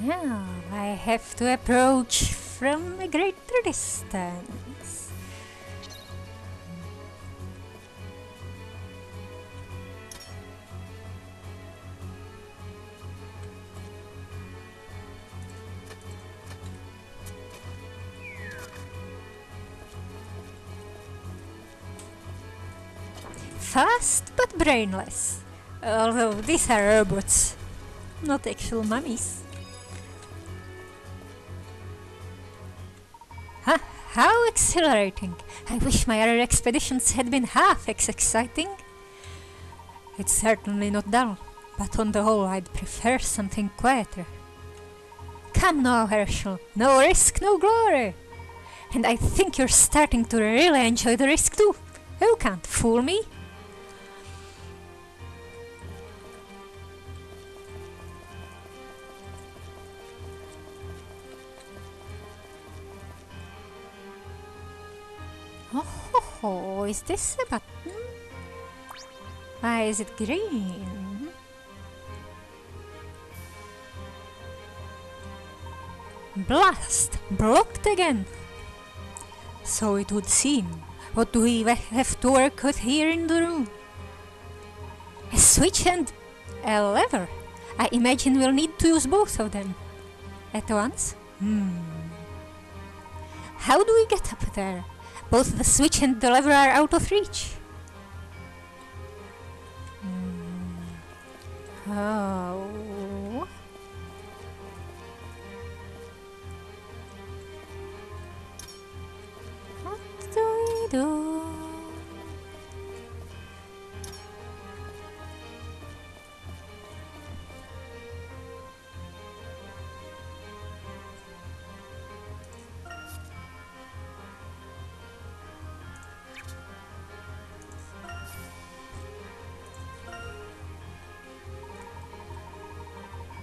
Now I have to approach from a greater distance. Fast but brainless. Although these are robots, not actual mummies. Huh, how exhilarating! I wish my other expeditions had been half as exciting. It's certainly not dull, but on the whole I'd prefer something quieter. Come now, Herschel, no risk, no glory! And I think you're starting to really enjoy the risk too. You can't fool me. Oh, is this a button? Why is it green? Blast! Blocked again! So it would seem. What do we have to work with here in the room? A switch and a lever. I imagine we'll need to use both of them at once. How do we get up there? Both the switch and the lever are out of reach. Oh. What do we do?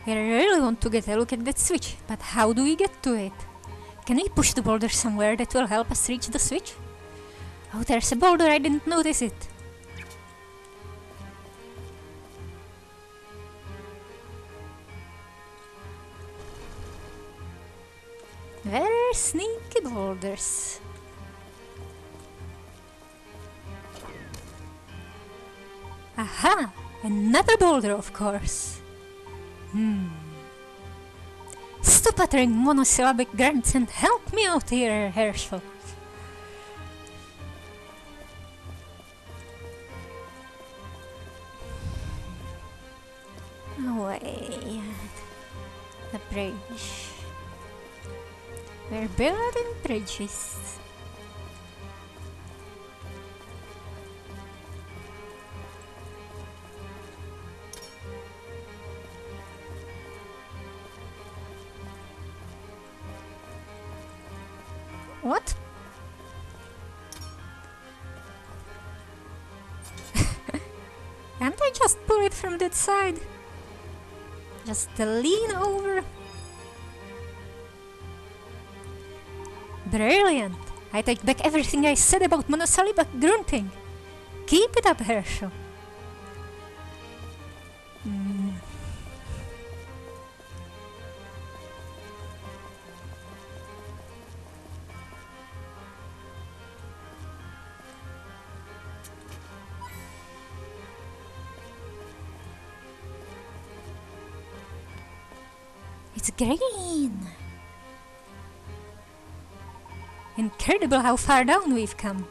I really want to get a look at that switch, but how do we get to it? Can we push the boulder somewhere that will help us reach the switch? Oh, there's a boulder, I didn't notice it. Very sneaky boulders. Aha! Another boulder, of course. Stop uttering monosyllabic grunts and help me out here, Herschel. Away. The bridge. We're building bridges. What? Can't I just pull it from that side? Just lean over. Brilliant! I take back everything I said about monosyllabic grunting. Keep it up, Herschel. It's green! Incredible how far down we've come.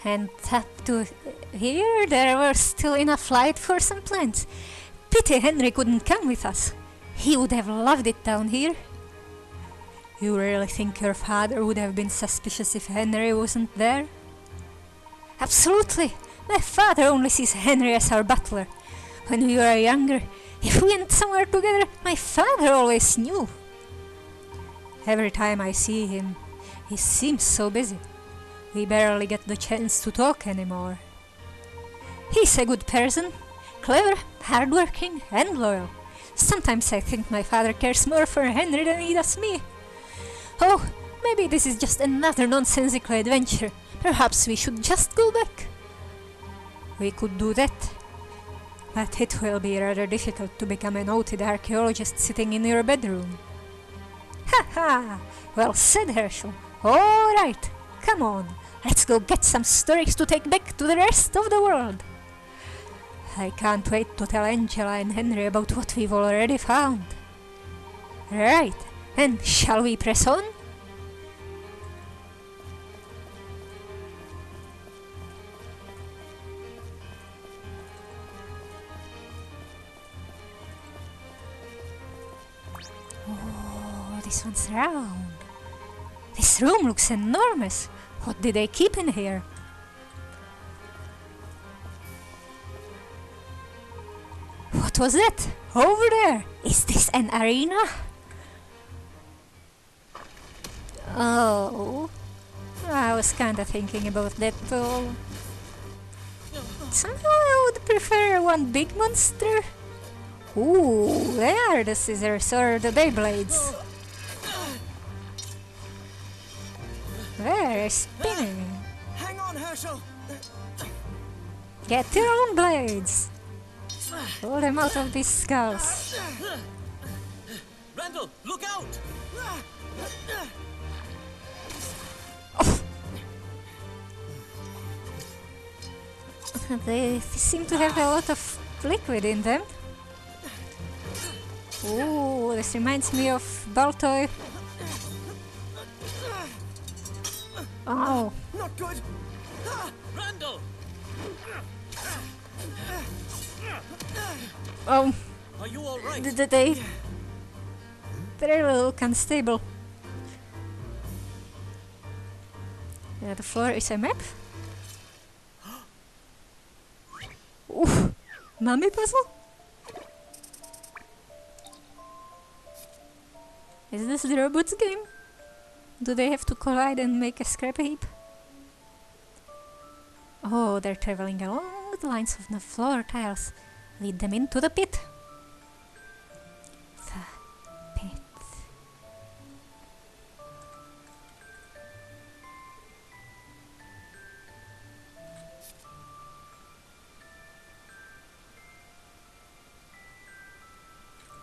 And up to here there was still enough light for some plants. Pity Henry couldn't come with us. He would have loved it down here. You really think your father would have been suspicious if Henry wasn't there? Absolutely! My father only sees Henry as our butler. When we were younger, if we went somewhere together, my father always knew. Every time I see him, he seems so busy. We barely get the chance to talk anymore. He's a good person, clever, hardworking, and loyal. Sometimes I think my father cares more for Henry than he does me. Oh, maybe this is just another nonsensical adventure. Perhaps we should just go back. We could do that. But it will be rather difficult to become a noted archaeologist sitting in your bedroom. Ha ha! Well said, Herschel. All right, come on. Let's go get some stories to take back to the rest of the world. I can't wait to tell Angela and Henry about what we've already found. Right, and shall we press on? Oh, this one's round. This room looks enormous. What did they keep in here? What was that? Over there! Is this an arena? Oh, I was kinda thinking about that too. Somehow I would prefer one big monster. Ooh, they are the scissors or the Beyblades. They're spinning. Hang on, Herschel! Get your own blades. Pull them out of these skulls. Randall, look out! They seem to have a lot of liquid in them. Ooh, this reminds me of Baltoy. Oh, Not good! Randall! oh, Are you alright? they're a little unstable. Yeah, the floor is a map. Ooh, mummy puzzle? Is this the robots game? Do they have to collide and make a scrap heap? Oh, they're traveling along the lines of the floor tiles. Lead them into the pit. The pit.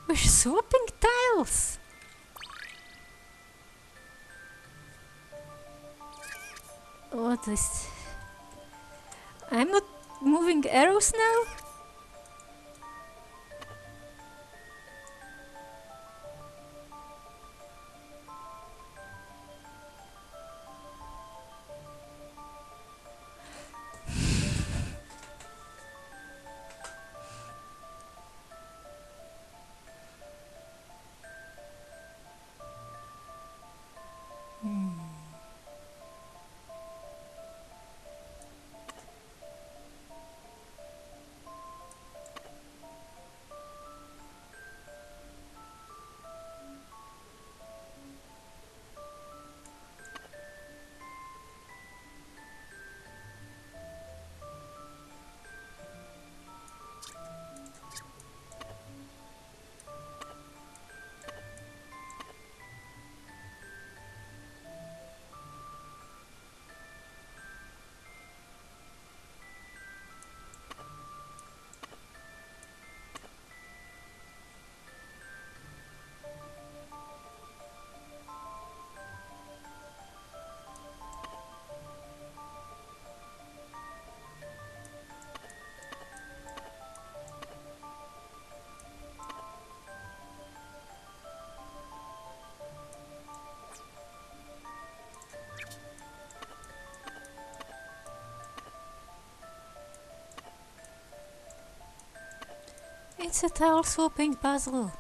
We're swapping tiles! What is... I'm not moving arrows now? It's a tile swapping puzzle.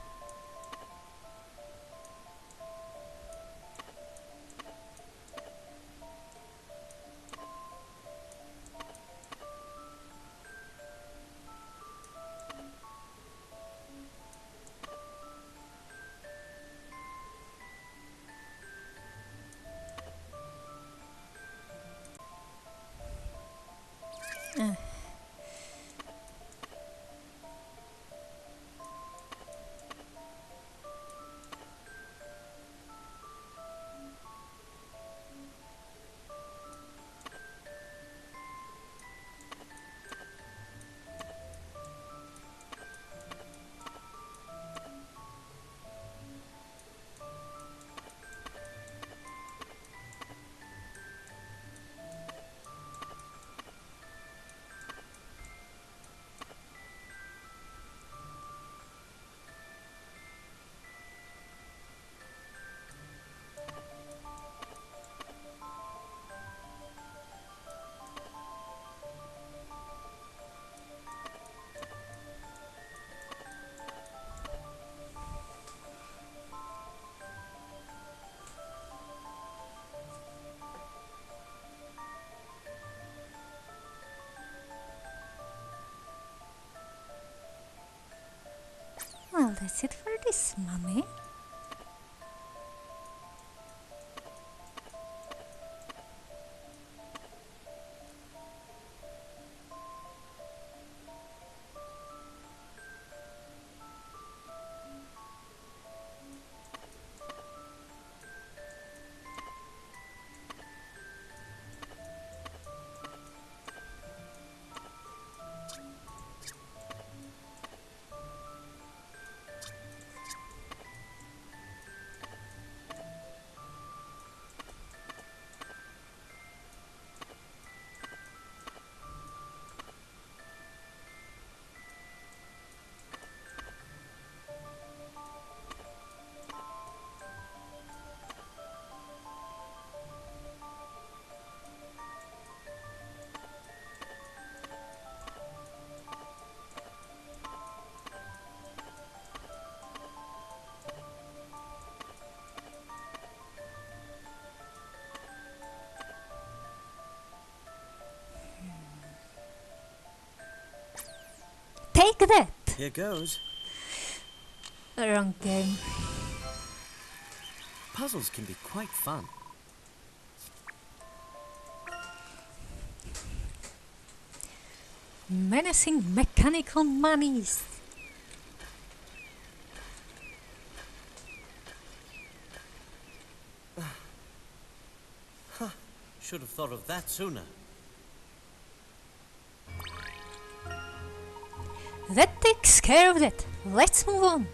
Well, that's it for this, Mummy. take that! Here goes. Wrong game. Puzzles can be quite fun. Menacing mechanical mummies. Should have thought of that sooner. That takes care of that. Let's move on.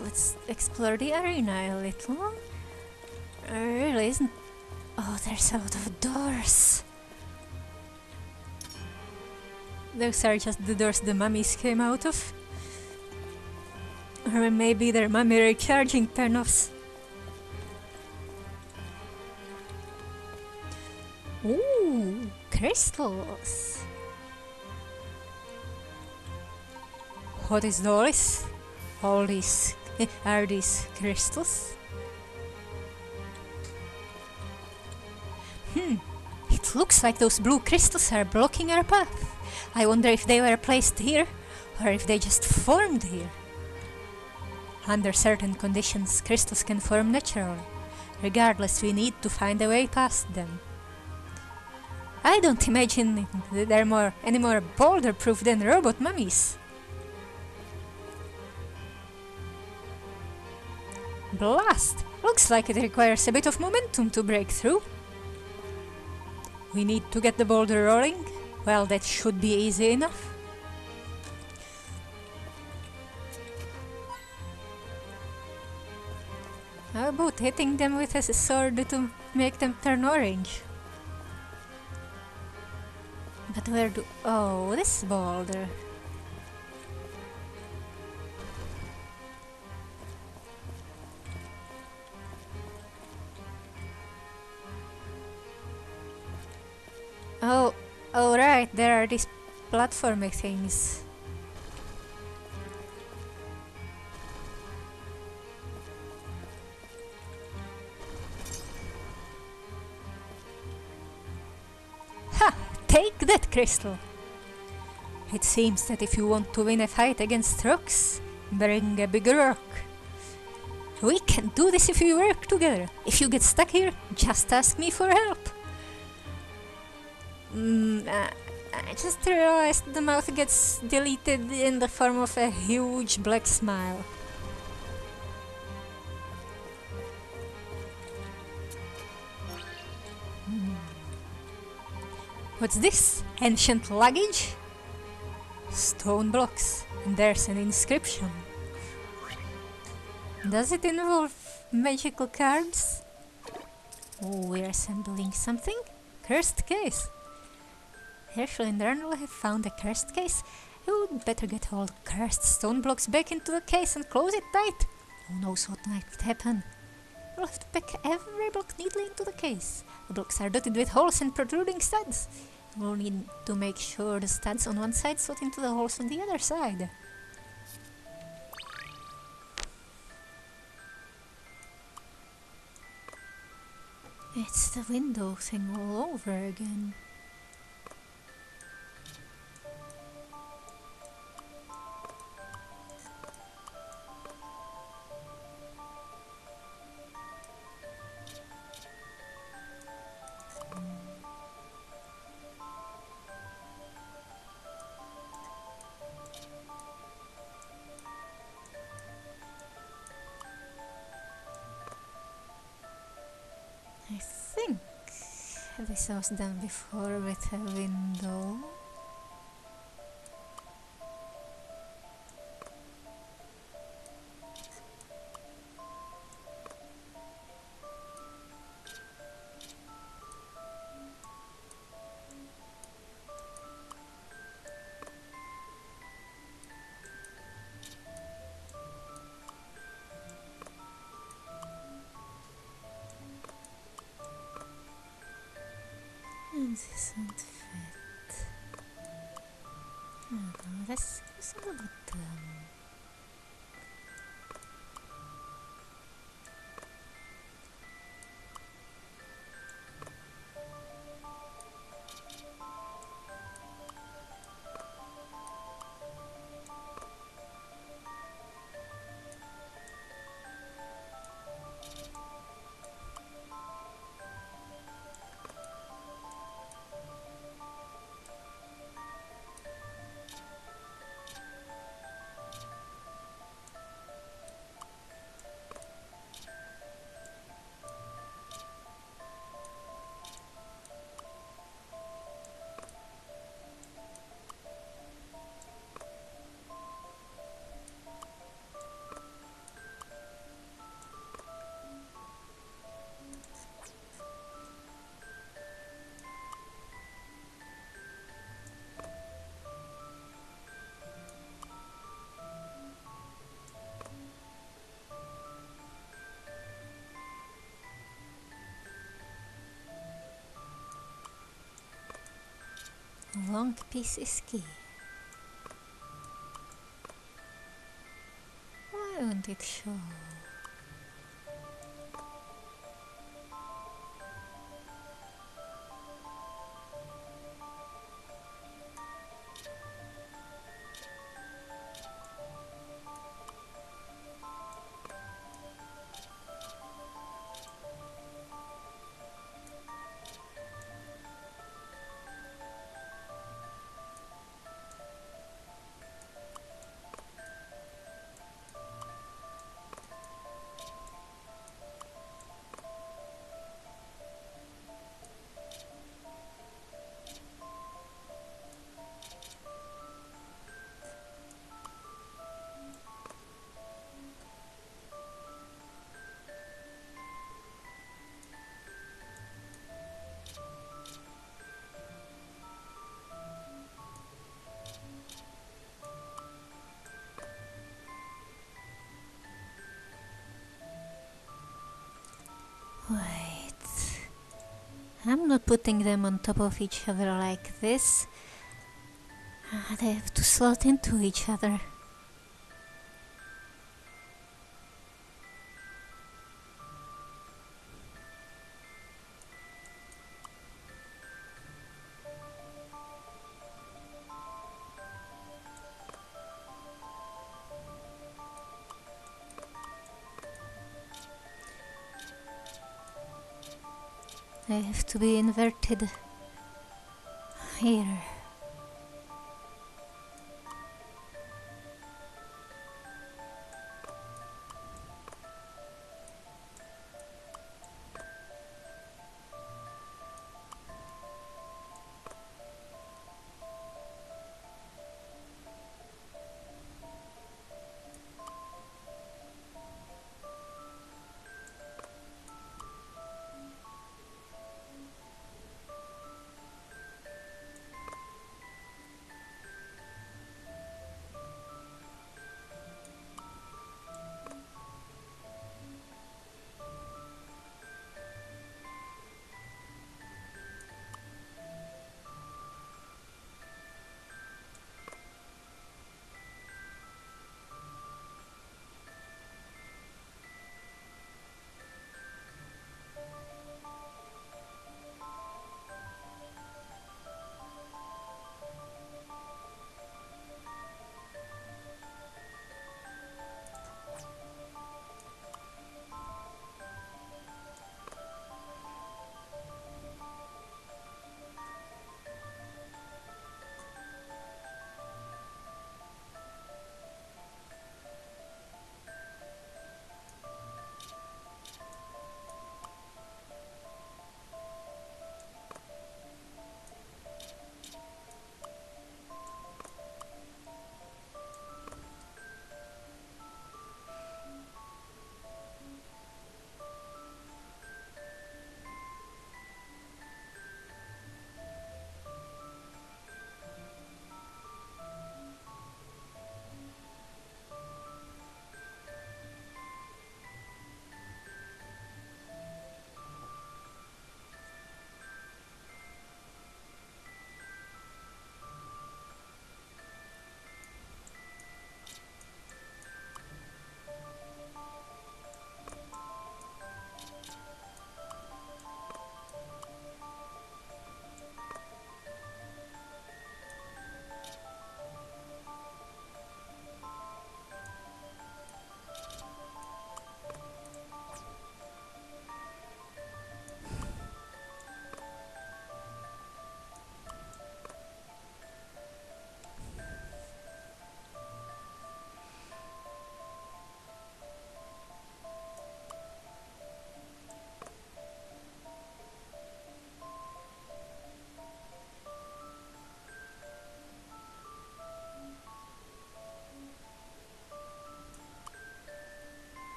Let's explore the arena a little. Really isn't... Oh, there's a lot of doors. Those are just the doors the mummies came out of. Or maybe they're mummy recharging turn-offs. Ooh, crystals. What is all this? All these... are these crystals? It looks like those blue crystals are blocking our path. I wonder if they were placed here, or if they just formed here. Under certain conditions, crystals can form naturally. Regardless, we need to find a way past them. I don't imagine they're any more boulder-proof than robot mummies. Blast! Looks like it requires a bit of momentum to break through. We need to get the boulder rolling. Well, that should be easy enough. How about hitting them with a sword to make them turn orange? But where do... Oh, this boulder. Oh right, there are these platforming things. Ha! Take that, crystal! It seems that if you want to win a fight against rocks, bring a bigger rock. We can do this if we work together. If you get stuck here, just ask me for help. I just realized the mouth gets deleted in the form of a huge black smile. What's this? Ancient luggage? Stone blocks. And there's an inscription. Does it involve magical cards? Oh, we're assembling something? Cursed case. Herschel and Randall have found a cursed case. You would better get all the cursed stone blocks back into the case and close it tight. Who knows what might happen? We'll have to pack every block neatly into the case. The blocks are dotted with holes and protruding studs. We'll need to make sure the studs on one side slot into the holes on the other side. It's the window thing all over again. I think this was done before with a window. This won't fit. Oh no, let's use a little Long piece is key. Why won't it show? Wait. I'm not putting them on top of each other like this. They have to slot into each other. They have to be inverted here.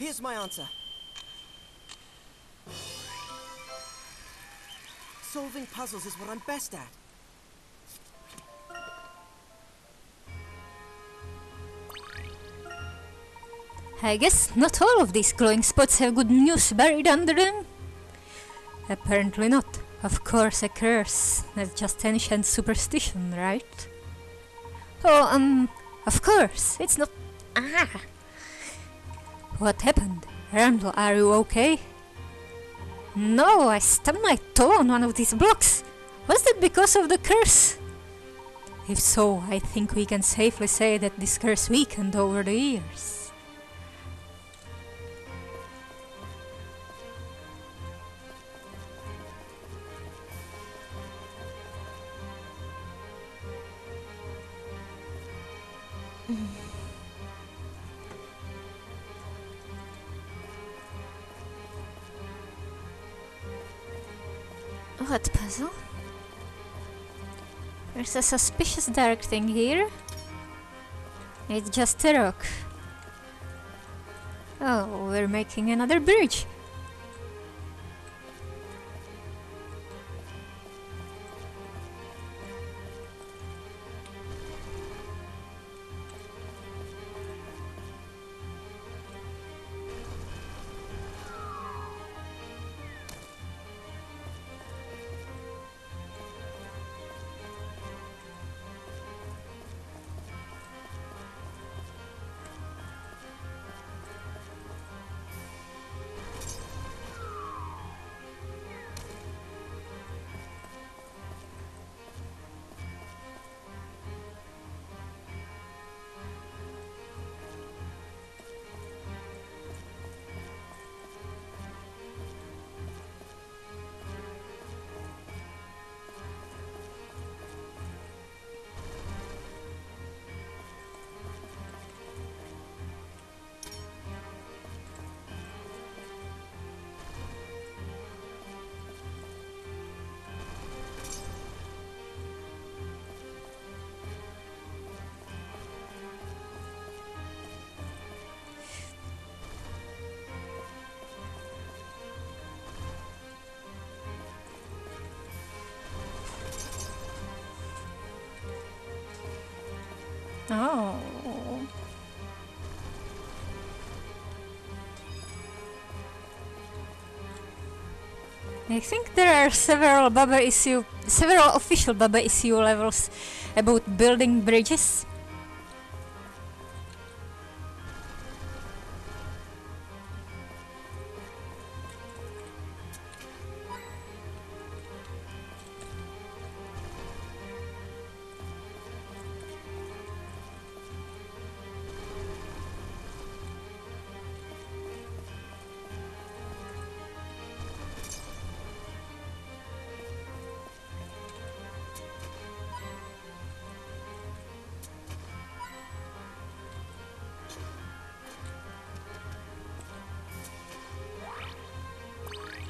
Here's my answer. Solving puzzles is what I'm best at. I guess not all of these glowing spots have good news buried under them. Apparently not. Of course, a curse. That's just ancient superstition, right? Oh, of course. It's not... Ah! What happened? Randall, are you okay? No, I stubbed my toe on one of these blocks. Was that because of the curse? If so, I think we can safely say that this curse weakened over the years. What puzzle? There's a suspicious dark thing here. It's just a rock. Oh, we're making another bridge. Oh. I think there are several official Baba issue levels about building bridges.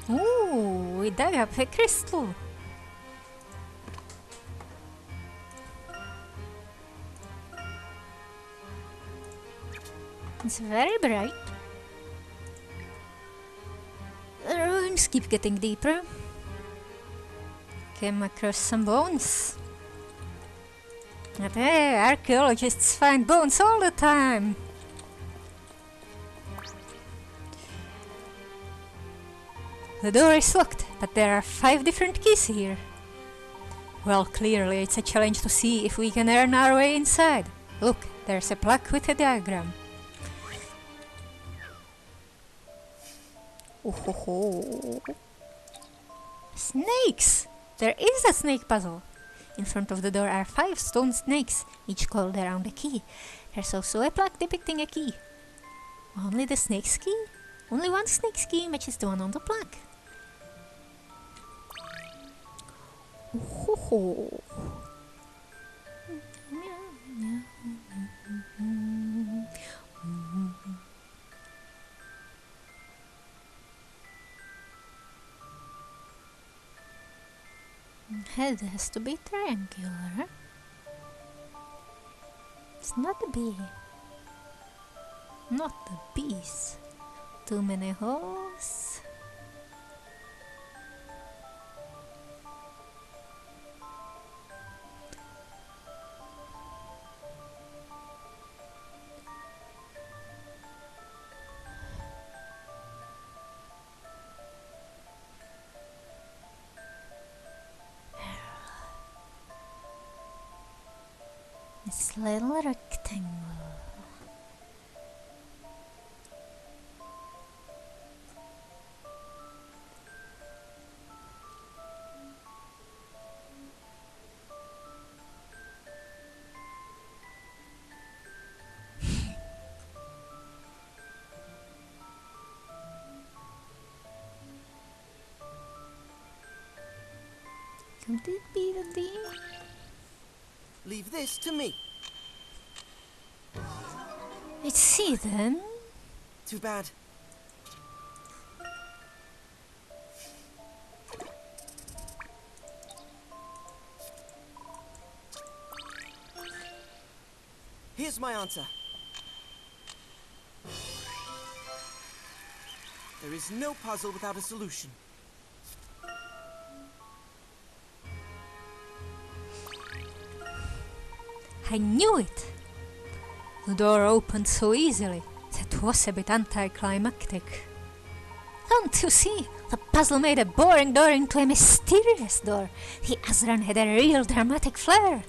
Ooh, we dug up a crystal. It's very bright. The ruins keep getting deeper. Came across some bones. But hey, archaeologists find bones all the time. The door is locked, but there are 5 different keys here. Well, clearly it's a challenge to see if we can earn our way inside. Look, there's a plaque with a diagram. Oh ho ho. Snakes! There is a snake puzzle. In front of the door are 5 stone snakes, each coiled around a key. There's also a plaque depicting a key. Only the snake's key? Only one snake's key matches the one on the plaque. Oh. Head has to be triangular. It's not a bee. Not the bees. Too many holes. This little rectangle. Could it be the deer? Leave this to me. It's hidden. Too bad. Here's my answer. There is no puzzle without a solution. I knew it! The door opened so easily. That was a bit anticlimactic. Don't you see? The puzzle made a boring door into a mysterious door. The Azran had a real dramatic flair.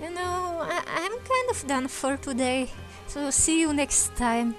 You know, I'm kind of done for today. So see you next time.